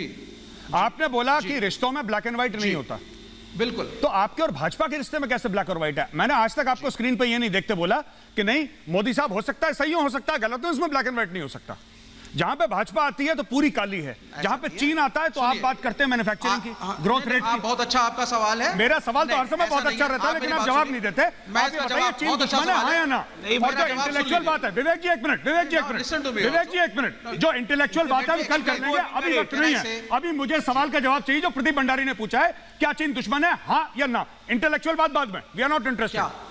आपने बोला कि रिश्तों में ब्लैक एंड व्हाइट नहीं होता, बिल्कुल। तो आपके और भाजपा के रिश्ते में कैसे ब्लैक और व्हाइट है? मैंने आज तक आपको स्क्रीन पे ये नहीं देखते बोला कि नहीं मोदी साहब हो सकता है सही हो सकता है गलत हो, इसमें ब्लैक एंड व्हाइट नहीं हो सकता। जहां पे भाजपा आती है तो पूरी काली है, जहां पे चीन आता है तो आप बात करते हैं मैन्युफैक्चरिंग की, ग्रोथ रेट की। बहुत अच्छा आपका सवाल है। मेरा सवाल तो हर समय बहुत अच्छा रहता है, लेकिन आप जवाब नहीं देते। आप ये बताइए चीन दुश्मन है, हाँ या ना? और जो इंटेलेक्चुअल बात है, विवेक जी एक मिनट, विवेक जी एक मिनट, विवेक जी एक मिनट, जो इंटेलेक्चुअल बात है कल कर लेंगे, अभी वक्त नहीं है। अभी मुझे सवाल का जवाब चाहिए जो प्रदीप भंडारी ने पूछा है, क्या चीन दुश्मन है, हाँ या ना? इंटेलेक्चुअल बात बाद में, वी आर नॉट इंटरेस्टेड।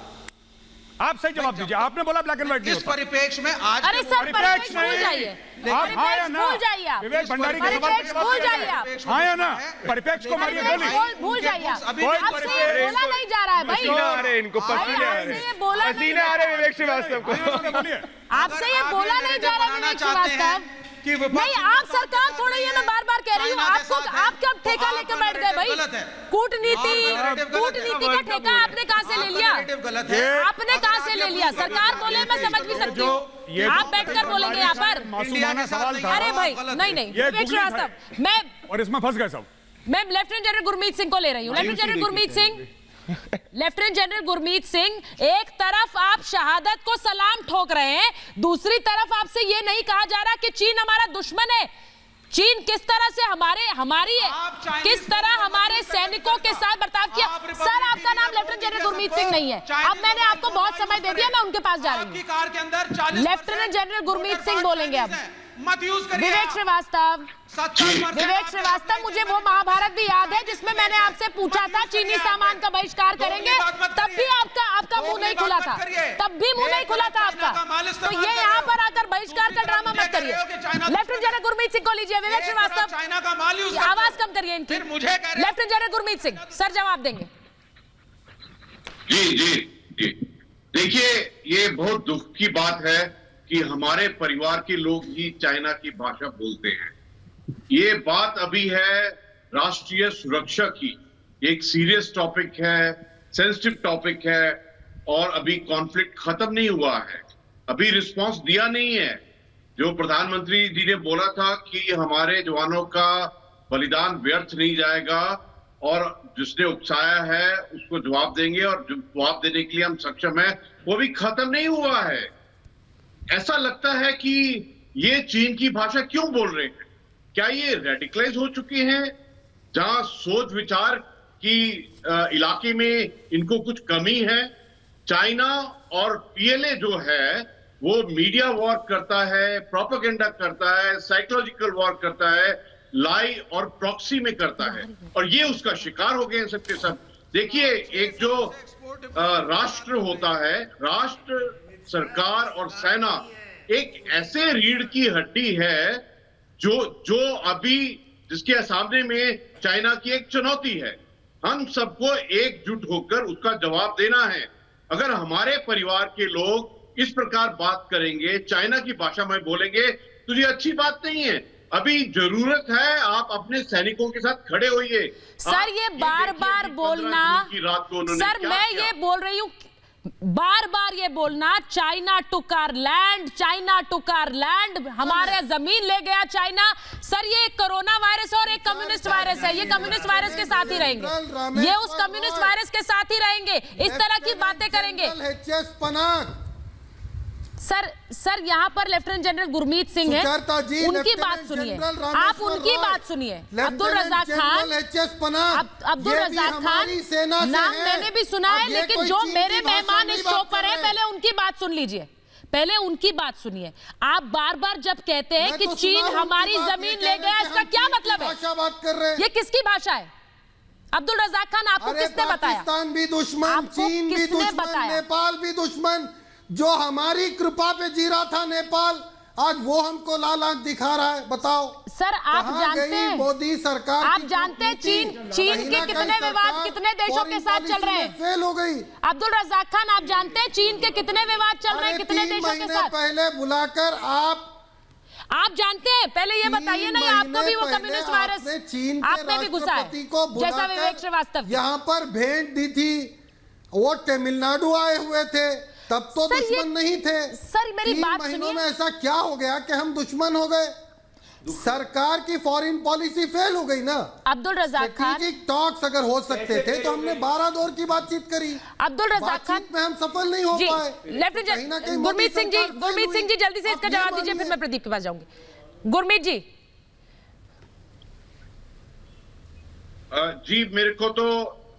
आप सही जवाब दीजिए। आपने बोला ब्लैक एंड व्हाइट इस परिप्रेक्ष्य में आज अरे सर परिप्रेक्ष्य भूल जाइए, आप हाँ या ना? भूल जाइए आप, विवेक भंडारी के सवाल परिप्रेक्ष्य भूल जाइए आप, हाँ या ना? परिप्रेक्ष्य को मारिए गोली। भूल जाइए आप। कोई आपसे ये बोला नहीं जा रहा है भाई, पसीना आ रहे इनको, भाई, पसीना आ आपसे रहे, ये बोला नहीं पसीना जा आ रहा रहे विवेक श्रीवास्तव को। बोलिए। आपसे ये बोला नहीं जा रहा विवेक श्रीवास्तव। नहीं, आप सरकार थोड़ी है, मैं बार बार कह रही हूँ आपको, आप कब ठेका लेके बैठ गए भाई? कूटनीति का ठेका आपने कहाँ से ले लिया? आपने कहाँ से ले लिया? सरकार बोले मैं समझ भी सकती हूँ, आप बैठकर बोलेंगे यहाँ पर? मासूमाना सवाल था। अरे भाई नहीं, विवेक श्रीवास्तव, मैं और इसमें फंस गए सब। मैं लेफ्टिनेंट जनरल गुरमीत सिंह को ले रही हूँ। Lieutenant general Gurmeet Singh, lieutenant general Gurmeet Singh, एक तरफ आप शहादत को सलाम ठोक रहे हैं, दूसरी तरफ आपसे ये नहीं कहा जा रहा कि चीन हमारा दुश्मन है। चीन किस तरह से हमारी किस तरह हमारे सैनिकों के साथ बर्ताव किया। सर आपका नाम लेफ्टिनेंट जनरल गुरमीत सिंह नहीं है, अब मैंने आपको बहुत समय दे दिया, मैं उनके पास जा रही हूँ। लेफ्टिनेंट जनरल गुरमीत सिंह बोलेंगे अब। मत यूज करिए। विवेक श्रीवास्तव, मुझे वो महाभारत भी याद है जिसमें मैंने आपसे पूछा था चीनी सामान का बहिष्कार करेंगे, तब भी आपका मुंह नहीं खुला था, तब भी मुंह नहीं खुला था आपका। तो ये यहाँ पर आकर बहिष्कार का ड्रामा मत करिए। लेफ्टिनेंट जनरल गुरमीत सिंह को लीजिए। विवेक श्रीवास्तव आवाज कम करिए इनकी। Lieutenant general Gurmeet Singh sir जवाब देंगे। जी देखिए, ये बहुत दुख की बात है कि हमारे परिवार के लोग ही चाइना की भाषा बोलते हैं। ये बात अभी है राष्ट्रीय सुरक्षा की, एक सीरियस टॉपिक है, सेंसिटिव टॉपिक है, और अभी कॉन्फ्लिक्ट खत्म नहीं हुआ है, अभी रिस्पांस दिया नहीं है। जो प्रधानमंत्री जी ने बोला था कि हमारे जवानों का बलिदान व्यर्थ नहीं जाएगा और जिसने उकसाया है उसको जवाब देंगे, और जवाब देने के लिए हम सक्षम है, वो भी खत्म नहीं हुआ है। ऐसा लगता है कि ये चीन की भाषा क्यों बोल रहे हैं? क्या ये रेडिकलाइज हो चुके हैं, जहां सोच विचार की इलाके में इनको कुछ कमी है? चाइना और पीएलए जो है वो मीडिया वॉर करता है, प्रोपेगेंडा करता है, साइकोलॉजिकल वॉर करता है, लाई और प्रॉक्सी में करता है, और ये उसका शिकार हो गए हैं सबके सब। देखिए, एक जो राष्ट्र होता है, राष्ट्र, सरकार और सेना एक ऐसे रीढ़ की हड्डी है जो अभी जिसके सामने में चाइना की एक चुनौती है। हम सबको एकजुट होकर उसका जवाब देना है। अगर हमारे परिवार के लोग इस प्रकार बात करेंगे, चाइना की भाषा में बोलेंगे, तो ये अच्छी बात नहीं है। अभी जरूरत है आप अपने सैनिकों के साथ खड़े होइए। सर ये बार बार बोलना, सर मैं ये बोल रही हूँ बार बार ये बोलना, China took our land, China took our land, हमारे जमीन ले गया चाइना। सर ये एक कोरोना वायरस और एक कम्युनिस्ट वायरस है, ये कम्युनिस्ट वायरस के साथ ही रहेंगे, ये उस कम्युनिस्ट वायरस के साथ ही रहेंगे, इस तरह की बातें करेंगे। सर यहाँ पर लेफ्टिनेंट जनरल गुरमीत सिंह है, उनकी बात सुनिए, आप उनकी बात सुनिए। अब्दुल रज़ाक खान, अब्दुल रज़ाक खान नाम मैंने भी सुना है, लेकिन जो मेरे मेहमान इस शो पर है, पहले उनकी बात सुन लीजिए, पहले उनकी बात सुनिए। आप बार बार जब कहते हैं कि चीन हमारी जमीन ले गया, इसका क्या मतलब है? ये किसकी भाषा है? अब्दुल रज़ाक खान आपको किसने बताया? पाकिस्तान भी दुश्मन, चीन भी दुश्मन, नेपाल भी दुश्मन। जो हमारी कृपा पे जी रहा था नेपाल, आज वो हमको लाल आंख दिखा रहा है। बताओ सर, आप कहां जानते गई हैं मोदी सरकार आप की जानते हैं चीन कहीं के ना कितने कहीं विवाद सरकार कितने देशों के फॉरेन साथ चल पॉलिसी रहे में हैं? फेल हो गई। अब्दुल रज़ाक खान, आप जानते हैं चीन के कितने विवाद चल रहे हैं कितने 3 देशों के महीने साथ? पहले बुलाकर आप जानते हैं, पहले ये बताइए ना, आपको भी वो कम्युनिस्ट वायरस चीन के आपने भी घुसा राष्ट्रपति है को जैसा विवेक श्रीवास्तव बुलाकर यहाँ पर भेंट दी थी। वो तमिलनाडु आए हुए थे, तब तो सर, दुश्मन नहीं थे। सर, मेरी 3 बात महीनों सुनिए। में ऐसा क्या हो गया कि हम दुश्मन हो गए? सरकार की फॉरेन पॉलिसी फेल हो गई ना। अब्दुल रज़ाक खान, स्ट्रेटेजिक टॉक्स अगर हो सकते थे तो हमने 12 दौर की बातचीत करी। अब्दुल रज़ाक खान बातचीत में हम सफल नहीं हो जी, पाए। कहीं ना कहीं गुरमीत सिंह जी, मोदी गुरमीत सिंह जी सरकार जल्दी से फेल इसका हुई। जवाब आप ये दीजिए, फिर मैं प्रदीप के पास जाऊंगी। गुरमीत जी। जी, मेरे को तो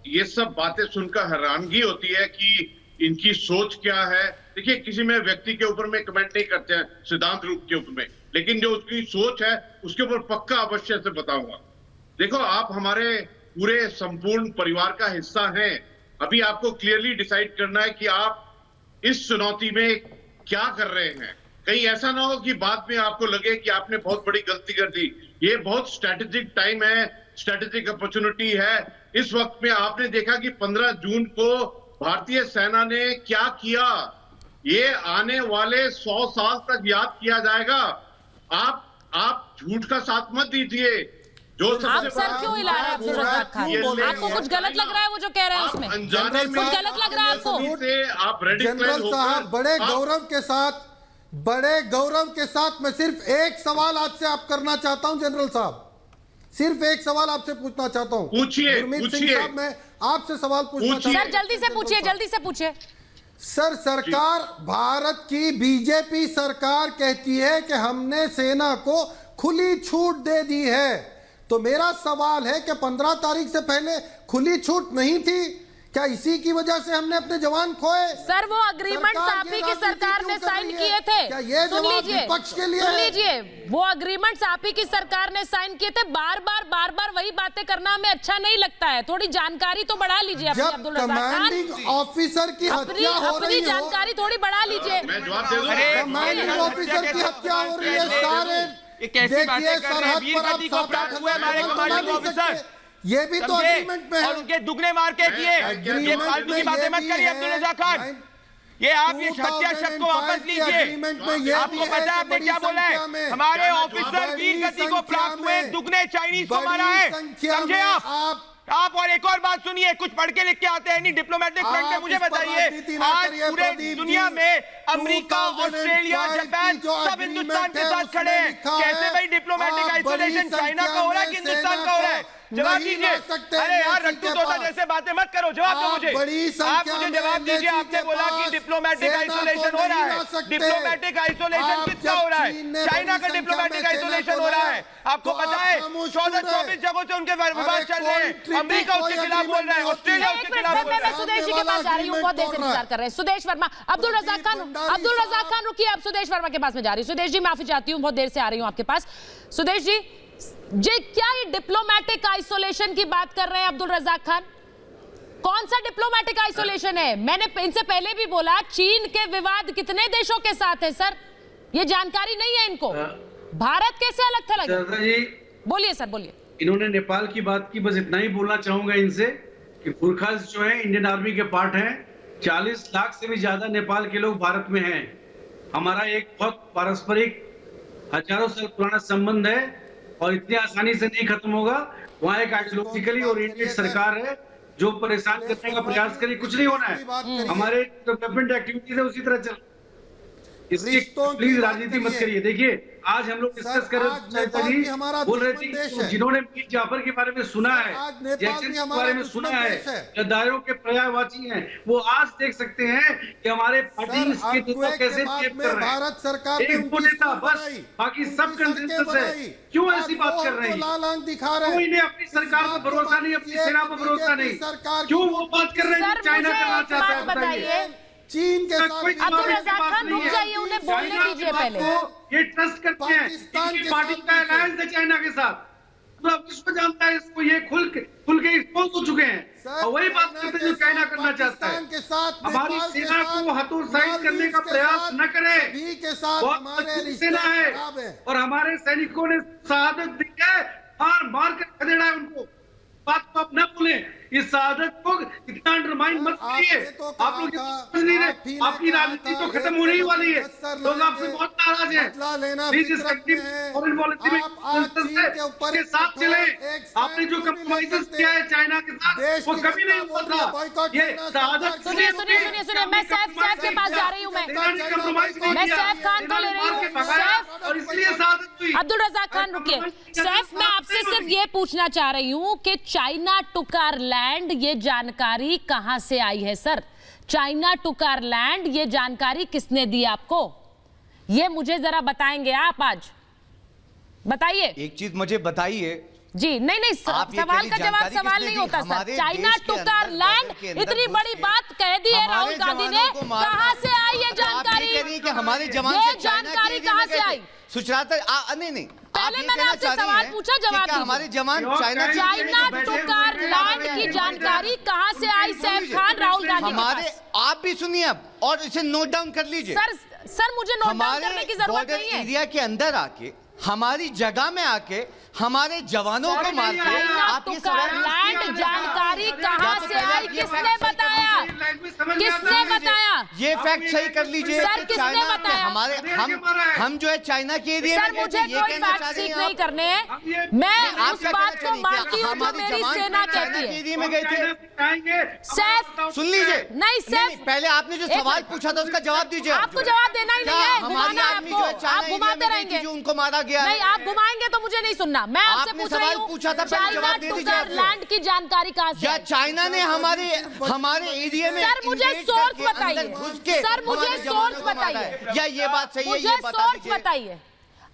ये सब बातें सुनकर हैरानगी होती है कि इनकी सोच क्या है। देखिए, किसी में व्यक्ति के ऊपर में कमेंट नहीं करते हैं सिद्धांत रूप के ऊपर में, लेकिन जो उसकी सोच है उसके ऊपर पक्का अवश्य से बताऊंगा। देखो, आप हमारे पूरे संपूर्ण परिवार का हिस्सा हैं। अभी आपको क्लियरली डिसाइड करना है कि आप इस चुनौती में क्या कर रहे हैं। कहीं ऐसा ना हो कि बाद में आपको लगे कि आपने बहुत बड़ी गलती कर दी। ये बहुत स्ट्रेटेजिक टाइम है, स्ट्रेटेजिक अपॉर्चुनिटी है। इस वक्त में आपने देखा कि 15 जून को भारतीय सेना ने क्या किया, ये आने वाले 100 साल तक याद किया जाएगा। आप झूठ का साथ मत दीजिए। जो आप सर क्यों हिला रहे हैं अब्दुल रज़ाक खान? आपको कुछ गलत लग रहा है वो जो कह रहे हैं उसमें? अनजाने में कुछ गलत लग रहा है आपको? आप जनरल साहब, बड़े गौरव के साथ मैं सिर्फ एक सवाल आपसे आप करना चाहता हूं। जनरल साहब, सिर्फ एक सवाल आपसे पूछना चाहता हूं। पूछिए, गुरमीत सिंह साहब, मैं आपसे सवाल पूछना चाहता हूं। सर जल्दी से पूछिए, जल्दी से पूछिए। सर, सरकार, भारत की बीजेपी सरकार कहती है कि हमने सेना को खुली छूट दे दी है। तो मेरा सवाल है कि 15 तारीख से पहले खुली छूट नहीं थी क्या? इसी की वजह से हमने अपने जवान खोए? सर, वो अग्रीमेंट आप ही की सरकार ने साइन किए थे। क्या ये सुन जवाब लीजिए, विपक्ष के लिए सुन है? लीजिए, वो अग्रीमेंट्स आप ही की सरकार ने साइन किए थे। बार बार वही बातें करना हमें अच्छा नहीं लगता है। थोड़ी जानकारी तो बढ़ा लीजिए अपनी, जब अब्दुल रज़ाक खान। कमांडिंग ऑफिसर की हत्या हो अपनी रही हो, जानकारी थोड़ी बढ़ा लीजिए। मैं जवाब दे दूं? कमांडिंग ऑफिसर की हत्या हो रही है। सारे देखिए, सरहद पर आप 7-8 कमांडिंग ऑफिसर, ये भी तो एग्रीमेंट में है। और उनके दुगने मार के किए। ये फालतू की बातें मत करिए अब्दुल रज़ाक खान। ये आप ये हत्या शब्द को वापस लीजिए। आपको पता है आपने क्या बोला है? हमारे ऑफिसर वीर गति को प्राप्त हुए, दुगने चाइनीज को मारा है। समझे आप और एक और बात सुनिए, कुछ पढ़ के लिख के आते हैं नहीं डिप्लोमेटिक फ्रंट में। मुझे बताइए, आज पूरे दुनिया में अमेरिका, ऑस्ट्रेलिया, जापान सब हिंदुस्तान के साथ खड़े हैं। कैसे भाई डिप्लोमेटिक आइसोलेशन चाइना का हो रहा है कि हिंदुस्तान का हो रहा है? जवाब दीजिए। अरे यार, रट्टू तोता जैसे बातें मत करो, जवाब दो मुझे। आप मुझे जवाब दीजिए। आपने बोला कि डिप्लोमेटिक आइसोलेशन हो रहा है। डिप्लोमेटिक आइसोलेशन किसका हो रहा है? चाइना का डिप्लोमेटिक आइसोलेशन हो रहा है। आपको पता है 14-24 जगहों से उनके विवाद चल रहे हैं। अमेरिका उसके खिलाफ बोल रहा है, ऑस्ट्रेलिया उसके खिलाफ बोल रहा मैं है। सुदेश जी के पास जा रही हूँ, बहुत देर से इंतजार कर रहे हैं। सुदेश वर्मा, अब्दुल रज़ाक खान रुकिए, आप सुदेश वर्मा के पास में जा रही हूँ। सुदेश जी, माफी चाहती हूँ, बहुत देर से आ रही हूँ आपके पास। सुदेश जी, क्या ये डिप्लोमेटिक आइसोलेशन की बात कर रहे हैं अब्दुल रज़ाक खान? कौन सा डिप्लोमेटिक आइसोलेशन है? मैंने इनसे पहले भी बोला, चीन के विवाद कितने देशों के साथ है सर? ये जानकारी नहीं है इनको। भारत कैसे अलग थलग? बोलिए सर, बोलिए। इन्होंने नेपाल की बात की, बस इतना ही बोलना चाहूंगा इनसे कि गुरखाज जो है इंडियन आर्मी के पार्ट हैं। 40 लाख से भी ज्यादा नेपाल के लोग भारत में हैं। हमारा एक बहुत पारस्परिक हजारों साल पुराना संबंध है और इतनी आसानी से नहीं खत्म होगा। वहाँ एक आइडियोलॉजिकली ओरिएंटेड सरकार है जो परेशान करने का प्रयास करे, कुछ नहीं होना है। हमारे डेवलपमेंट एक्टिविटीज है उसी तरह चल। इसकी प्लीज राजनीति मत करिए। देखिए, आज हम लोग डिस्कस कर रहे थे, बोल रहे थे जिन्होंने मीर जाफर के बारे में सुना है, जैक्सन के बारे में सुना है, गद्दारों के पर्यायवाची हैं, वो आज देख सकते हैं कि हमारे पार्टी के नेता कैसे बिहेव कर रहे हैं। भारत सरकार एक वो नेता बस, बाकी सब कंसेंसस है। क्यों ऐसी बात कर रहे हैं? कोई ने अपनी सरकार पर भरोसा नहीं, अपनी सेना पर भरोसा नहीं, क्यों वो बात कर रहे हैं? चाइना करना चाहता है, बताइए। चीन के साथ अब्दुल रज़ाक खान रुक जाइए, उन्हें बोलने दीजिए पहले। ये ट्रस्ट करते हैं, इनकी पार्टी का अलायंस है चाइना के साथ। पूरा विश्व जानता है इसको, ये खुल के एक्सपोज हो चुके हैं। और वही बात करते जो चाइना करना चाहता है, के साथ, हमारी नेपाल के सेना साथ, को हतोत्साहित करने का प्रयास न करे। सभी के साथ बहुत हमारे मजबूत रिश्ते सेना है खराब है। और हमारे सैनिकों ने शहादत दी है, मार कर खदेड़ा है उनको। बात को आप न भूलें, इस शहादत को इतना अंडरमाइन मत करिए। आप लोग समझ नहीं रहे, आपकी राजनीति तो खत्म होने ही वाली है, लोग आपसे बहुत नाराज हैं। प्लीज इस फॉरेन पॉलिसी में के साथ चले। आपने जो कंप्रोमाइजेस किया है चाइना के साथ, वो कभी नहीं हुआ था। ये शहादत सुनिए सुनिए सुनिए सुनिए, मैं सैफ के पास जा रही हूँ। मैं सैफ खान को ले रही हूँ। सैफ, और इसलिए शहादत हुई। अब्दुल रज़ाक खान रुकिए। सैफ, मैं आपसे सिर्फ ये पूछना चाह रही हूँ कि चाइना टुक आवर लैंड, ये जानकारी कहां से आई है sir? China took our land, ये जानकारी किसने दी आपको? ये मुझे जरा बताएंगे आप, आज बताइए। एक चीज मुझे बताइए जी। नहीं सवाल का जवाब सवाल नहीं होता sir. China took our land, इतनी बड़ी बात कह दी है राहुल गांधी ने, कहां से आई ये जानकारी? कि हमारे जवान ये जानकारी कहां से आई? सुचराता नहीं पहले मैंने आपसे सवाल पूछा, जवाब दीजिए। हमारे जवान चाइना टुक आवर लैंड की जानकारी कहां से आई सैफ खान राहुल गांधी के पास? आप भी सुनिए अब, और इसे नोट डाउन कर लीजिए। सर मुझे नोट डाउन करने की जरूरत नहीं है। एरिया के अंदर आके, हमारी जगह में आके, हमारे जवानों को मार के आप ये लैंड जानकारी कहां से आई? किसने बताया? किसने बताया? ये फैक्ट सही कर लीजिए। सर किसने बताया? हमारे हम जो है चाइना के एरिया सर, मुझे कोई फैक्ट चेक नहीं करने हैं। मैं उस बात को मानती हूँ जो मेरी सेना कहती है। एरिया में गए थे। सैफ सुन लीजिए। नहीं सैफ, पहले आपने जो सवाल पूछा था उसका जवाब दीजिए। आपको जवाब देना ही नहीं है, घुमाना है आपको। आप घुमाते रहेंगे, उनको मारा गया। नहीं, आप घुमाएंगे तो मुझे नहीं सुनना। मैं आपसे पूछ रही हूँ, चाइना टुक आवर लैंड की जानकारी कहां से? या चाइना ने हमारे एरिया में सर मुझे सोर्स बताइए। सर मुझे सोर्स बताइए। या ये बात सही है? मुझे सोर्स बताइए,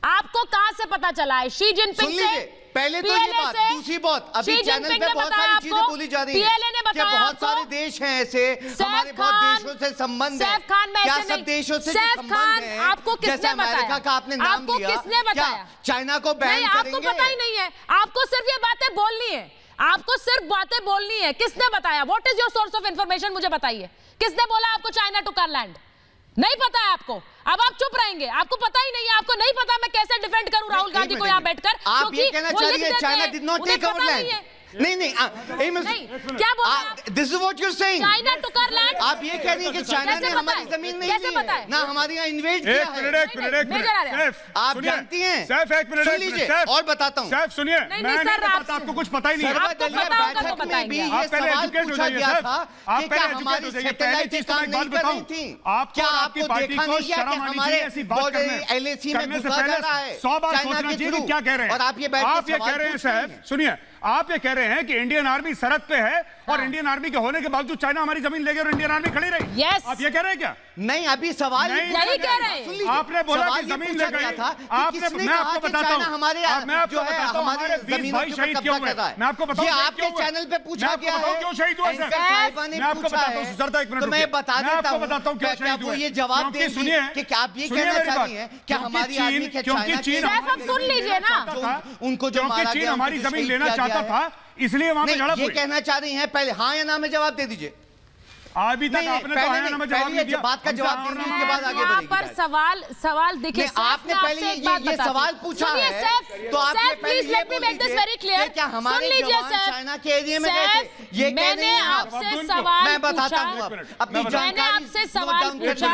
आपको कहां से पता चला है? शी जिनपिंग से? पहले तो ये बात, दूसरी बात, अभी चैनल पे बहुत सारी चीजें बोली जा रही हैं कि बहुत सारे देश हैं ऐसे, हमारे बहुत देशों से संबंध है। क्या सब देशों से संबंध है? आपको किसने अमेरिका का आपने नाम लिया, किसने बताया? चाइना को बैन करेंगे? आपको पता ही नहीं है, आपको सिर्फ ये बातें बोलनी है, आपको सिर्फ बातें बोलनी है। किसने बताया? What is your source of information? मुझे बताइए, किसने बोला आपको चाइना टुक आवर लैंड? नहीं पता है आपको? अब आप चुप रहेंगे, आपको पता ही नहीं है। आपको नहीं पता मैं कैसे डिफेंड करूं राहुल गांधी को यहाँ बैठकर? आप ये कहना चाह रही हैं China did not take our land? नहीं क्या बोल रहे हैं? This is what you are saying. China took our land? आप ये कह रही हैं कि चाइना ने हमारी जमीन नहीं ली है, ना हमारी यहाँ इन्वेड किया है। एक मिनट आप जानती हैं? सैफ, एक मिनट सुन लीजिए और बताता हूँ। सैफ सुनिए, मैं नहीं बताता, आपको कुछ पता ही नहीं है। सर्वदलीय बैठक में भी ये सवाल पूछा गया था कि क्या हमारी सैटेलाइट काम नहीं कर रही थी? क्या आपको देखा नहीं गया कि हमारे बॉर्डर LAC में घुसा जा रहा है 100 बार चाइना सोचना के चाहिए थ्रू? कि क्या कह रहे हैं। और आप ये बैठ के कह रहे हैं सैफ, सुनिए, आप ये कह रहे हैं कि इंडियन आर्मी सरहद पे है और इंडियन आर्मी के होने के बावजूद चाइना हमारी जमीन ले गई और इंडियन आर्मी खड़ी रही। यस, आप ये कह रहे हैं क्या? नहीं, अभी सवाल नहीं कह रहे हैं। आपने बोला कि जमीन ले गई था। आपने, मैं आपको बताता हूँ, हमारे जो है हमारे 20 भाई शहीद क्यों हुए? मैं आपको बताऊँ, ये आपके चैनल पे पूछा गया है। क्यों शहीद हुआ? मैं आपको बताता हूँ, सरदा एक मिनट, तो मैं बता देता हूँ, बताता हूँ क्यों शहीद हुए। ये जवाब देंगे सुनिए कि आप ये कहना चाह रही हैं कि हमारी आर्मी के क्योंकि चीन सुन लीजिए ना, उनको जो मारा चीन गया, हमारी जमीन लेना चाहता था, इसलिए वहां पे झड़प ये हुई। कहना चाह रही हैं, पहले हाँ या ना में जवाब दे दीजिए। अभी तक आपने तो हाँ या ना में जवाब नहीं दिया। बात का जवाब देने के बाद आगे यहाँ बढ़ेगी। पर सवाल देखिए, आपने पहले ये सवाल पूछा है, तो आपने पहले ये बोल दीजिए क्या हमारे जवान चाइना के एरिया में गए थे? ये मैंने आपसे सवाल मैं बताता हूँ अपनी मैंने जानकारी आपसे सवाल पूछा,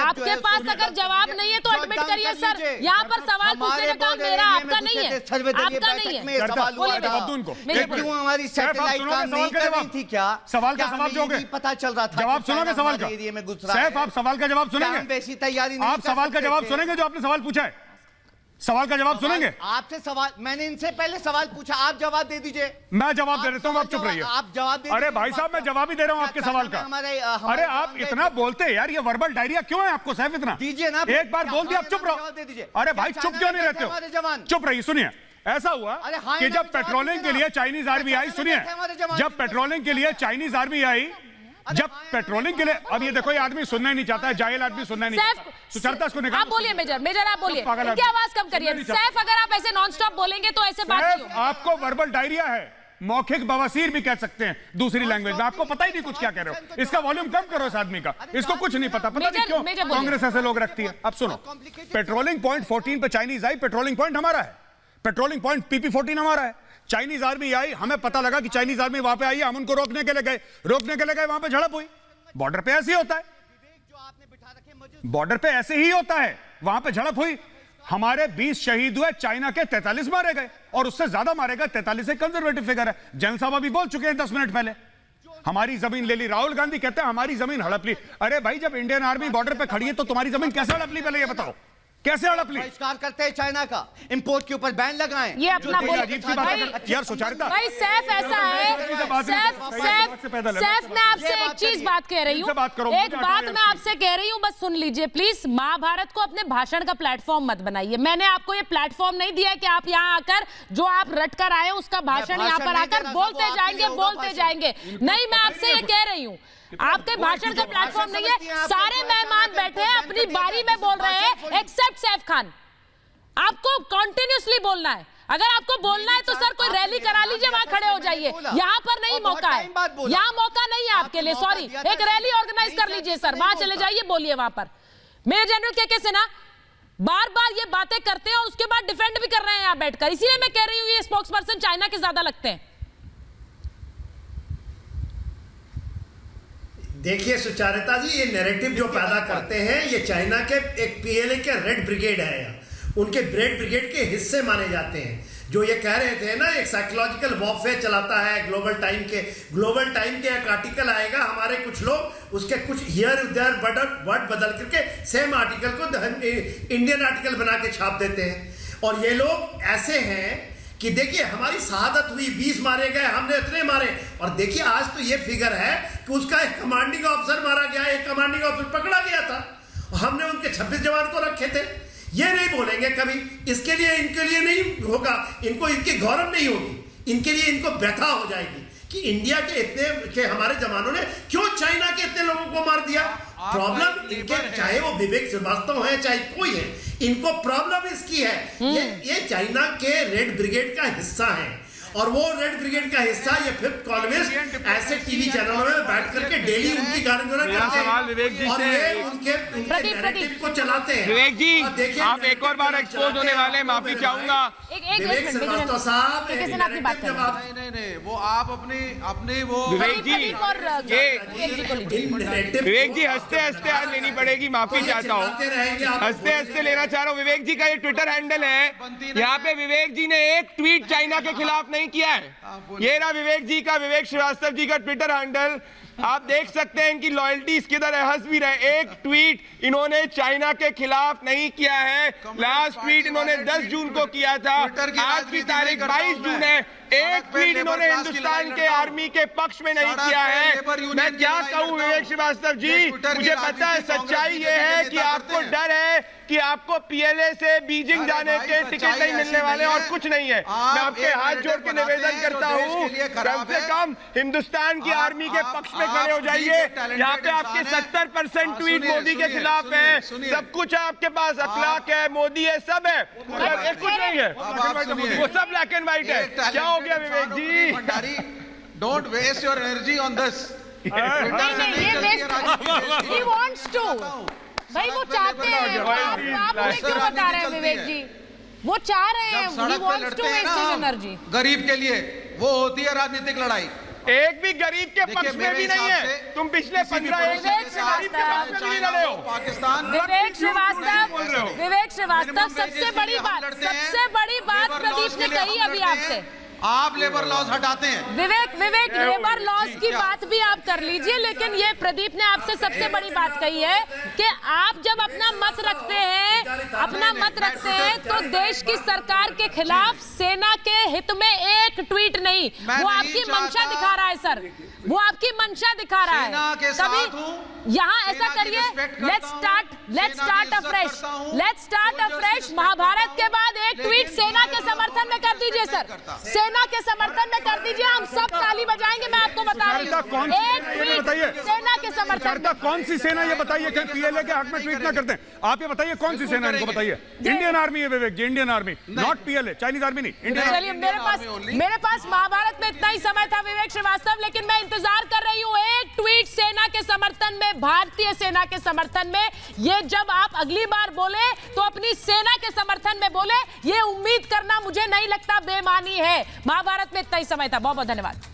आपके पास अगर जवाब नहीं है तो एडमिट करिए सर। यहाँ पर सवाल पूछने का काम मेरा, आपका नहीं है, आपका नहीं है। सवाल हुआ था क्यों हमारी सैटेलाइट काम नहीं कर रही थी? क्या सवाल का जवाब दोगे? पता चल रहा था? जवाब सुनोगे सवाल का? एरिया में घुस रहा सैफ, आप सवाल का जवाब सुनेंगे? वैसी तैयारी नहीं आप सवाल का जवाब सुनेंगे जो आपने सवाल पूछा है? सवाल का जवाब सुनेंगे? आपसे सवाल, मैंने इनसे पहले सवाल पूछा, आप जवाब दे दीजिए। मैं जवाब दे देता हूँ, आप चुप रहिए। आप जवाब दे। अरे भाई साहब, मैं जवाब ही दे रहा हूँ आपके सवाल का। अरे आप इतना बोलते हैं यार, ये वर्बल डायरिया क्यों है आपको सैफ इतना? दीजिए ना, एक बार बोल दिया, आप चुप रहो। अरे भाई चुप क्यों नहीं रहते हो? चुप रहिए। सुनिए, ऐसा हुआ कि जब पेट्रोलिंग के लिए चाइनीज आर्मी आई, सुनिए, जब पेट्रोलिंग के लिए चाइनीज आर्मी आई जब पेट्रोलिंग के लिए, अब ये देखो, ये आदमी सुनना ही नहीं चाहता है, जाहिल आदमी सुनना ही नहीं चाहता। सुचरिता इसको निकाल। आप बोलिए मेजर आप बोलिए, इनकी आवाज कम करिए। सैफ, अगर आप ऐसे नॉन स्टॉप बोलेंगे तो ऐसे बात नहीं होगी। आपको वर्बल डायरिया है, मौखिक बवासीर भी कह सकते हैं दूसरी लैंग्वेज में। आपको पता ही नहीं कुछ क्या कह रहे हो। इसका वॉल्यूम कम करो इस आदमी का, इसको कुछ नहीं पता नहीं क्यों कांग्रेस ऐसे लोग रखती है। अब सुनो, पेट्रोलिंग पॉइंट 14 पे चाइनीज आई, पेट्रोलिंग पॉइंट हमारा है, पेट्रोलिंग पॉइंट PP-14 हमारा है। चाइनीज आर्मी आई, हमें पता लगा कि चाइनीज आर्मी वहां पे आई है, हम उनको रोकने के लिए गए, वहां पे झड़प हुई। बॉर्डर पे ऐसे ही होता है, बॉर्डर पे ऐसे ही होता है, वहां पे झड़प हुई। हमारे 20 शहीद हुए, चाइना के 43 मारे गए, और उससे ज्यादा मारे गए। 43 एक कंजर्वेटिव फिगर है। जैन साहब अभी बोल चुके हैं 10 मिनट पहले, हमारी जमीन ले ली। राहुल गांधी कहते हैं हमारी जमीन हड़प ली। अरे भाई, जब इंडियन आर्मी बॉर्डर पे खड़ी है तो तुम्हारी जमीन कैसे हड़प ली, पहले ये बताओ, कैसे हड़प ली? बहिष्कार करते हैं चाइना का, इंपोर्ट के ऊपर बैन लगाएं। ये अपना बोल, अजीब सी बात है यार। सुचारिता भाई सैफ ऐसा है, सैफ मैं आपसे एक चीज बात कह रही हूँ, एक बात मैं आपसे कह रही हूँ, बस सुन लीजिए प्लीज। महाभारत को अपने भाषण का प्लेटफॉर्म मत बनाइए। मैंने आपको ये प्लेटफॉर्म नहीं दिया कि आप यहाँ आकर जो आप रट कर आए उसका भाषण यहाँ पर आकर बोलते जाएंगे। नहीं, मैं आपसे ये कह रही हूँ, आपके भाषण का प्लेटफॉर्म नहीं है। सारे मेहमान बैठे हैं, अपनी बारी में बोल रहे हैं, एक्सेप्ट सैफ खान। आपको कंटिन्यूअसली बोलना है। अगर आपको बोलना है तो सर कोई रैली करा लीजिए, वहां खड़े हो जाइए। यहाँ पर नहीं मौका है, यहाँ मौका नहीं है आपके लिए, सॉरी। एक रैली ऑर्गेनाइज कर लीजिए सर, वहां चले जाइए, बोलिए वहां पर। मेजर जनरल के सिन्हा बार बार ये बातें करते हैं और उसके बाद डिफेंड भी कर रहे हैं यहाँ बैठकर। इसीलिए मैं कह रही हूँ ये स्पोक्स पर्सन चाइना के ज्यादा लगते हैं। देखिए सुचारिता जी, ये नैरेटिव जो पैदा करते हैं, ये चाइना के एक PLA के रेड ब्रिगेड है, उनके रेड ब्रिगेड के हिस्से माने जाते हैं। जो ये कह रहे थे ना, एक साइकोलॉजिकल वॉरफेयर चलाता है ग्लोबल टाइम के एक आर्टिकल आएगा, हमारे कुछ लोग उसके कुछ हियर उधर वर्ड बदल करके सेम आर्टिकल को इंडियन आर्टिकल बना के छाप देते हैं। और ये लोग ऐसे हैं कि देखिए हमारी शहादत हुई, 20 मारे गए, हमने इतने मारे। और देखिए आज तो ये फिगर है कि उसका एक कमांडिंग ऑफिसर मारा गया, एक कमांडिंग ऑफिसर पकड़ा गया था, हमने उनके 26 जवान को रखे थे। ये नहीं बोलेंगे कभी, इसके लिए इनके लिए नहीं होगा, इनको इनकी गौरव नहीं होगी, इनके लिए इनको व्यथा हो जाएगी कि इंडिया के इतने के हमारे जवानों ने क्यों चाइना के इतने लोगों को मार दिया। प्रॉब्लम इनके, चाहे वो विवेक श्रीवास्तव है चाहे कोई है, इनको प्रॉब्लम इसकी है। ये चाइना के रेड ब्रिगेड का हिस्सा है, और वो रेड ब्रिगेड का हिस्सा ये फिफ्थ कॉलमिस्ट ऐसे टीवी चैनलों में बैठ करके डेली उनकी गारंटी करते हैं और ये उनके नैरेटिव को चलाते हैं। विवेक जी, आप एक और बार एक्सपोज होने वाले हैं, माफी चाहूंगा। विवेक श्रीवास्तव साहब, नहीं, वो आप अपने वो विवेक जी हंसते हंसते आज लेनी पड़ेगी, माफी चाहता हूँ, हंसते हंसते लेना चाह रहा हूँ। विवेक जी का ये ट्विटर हैंडल है, यहाँ पे विवेक जी ने एक ट्वीट चाइना के खिलाफ नहीं किया है। ये रहा विवेक जी का, विवेक श्रीवास्तव जी का ट्विटर हैंडल, आप देख सकते हैं इनकी लॉयल्टी इसकी तरह हंस भी रहे। एक ट्वीट इन्होंने चाइना के खिलाफ नहीं किया है। लास्ट ट्वीट इन्होंने 10 जून को किया था, आज की तारीख 22 जून है। एक ट्वीट इन्होंने हिंदुस्तान के आर्मी के पक्ष में नहीं किया है। मैं क्या कहूं विवेक श्रीवास्तव जी, मुझे पता है सच्चाई ये है कि आपको डर है कि आपको PLA से बीजिंग जाने के टिकट नहीं मिलने वाले और कुछ नहीं है। मैं आपके हाथ जोड़ के निवेदन करता हूँ, कम से कम हिंदुस्तान की आर्मी के पक्ष में खड़े हो जाइए। यहाँ पे आपके 70% ट्वीट मोदी के खिलाफ है, सब कुछ है आपके पास, अखलाक है, मोदी है, सब है, कुछ नहीं है, वो सब ब्लैक एंड व्हाइट है। क्या हो गया Vivek ji? Don't waste your energy on this. He wants to. भाई वो चाहते हैं, आप उन्हें क्यों बता रहे हैं विवेक जी? वो चाह रहे हैं, he wants to waste his energy. गरीब के लिए वो होती है राजनीतिक लड़ाई। एक भी गरीब के पक्ष में भी नहीं है। तुम पिछले 15 गरीब के पक्ष में भी लड़े हो। पाकिस्तान विवेक श्रीवास्तव सबसे बड़ी बात प्रदीप ने कही अभी आपसे, आप लेबर लॉज हटाते हैं। विवेक लेबर लॉज की बात भी आप कर लीजिए, लेकिन ये प्रदीप ने आपसे सबसे बड़ी बात कही है कि आप जब अपना मत रखते हैं तो देश की सरकार के खिलाफ सेना के हित में एक ट्वीट नहीं। वो आपकी मंशा दिखा रहा है सर, वो आपकी मंशा दिखा रहा है। कभी यहाँ ऐसा करिए, लेट्स स्टार्ट अफ्रेश। महाभारत के बाद एक ट्वीट सेना के समर्थन में में कर दीजिए सर, सेना के समर्थन में कर दीजिए, हम सब ताली बजाएंगे। मैं आपको बता रही हूँ, एक ट्वीट सेना के समर्थन में। कौन सी सेना, ये बताइए, कहीं पीएलए के हक में ट्वीट ना करते हैं आप, ये बताइए कौन सी सेना, इनको बताइए। इंडियन आर्मी है Vivek ji, Indian army, not PLA, Chinese army नहीं, इंडियन। चलिए, मेरे पास महाभारत में इतना ही समय था विवेक श्रीवास्तव, लेकिन मैं इंतजार कर रही हूँ एक ट्वीट सेना के समर्थन में, भारतीय सेना के समर्थन में। ये जब आप अगली बार बोले तो अपनी सेना के समर्थन में बोले, ये उम्मीद करना मुझे नहीं लगता बेमानी है। महाभारत में इतना ही समय था, बहुत बहुत धन्यवाद।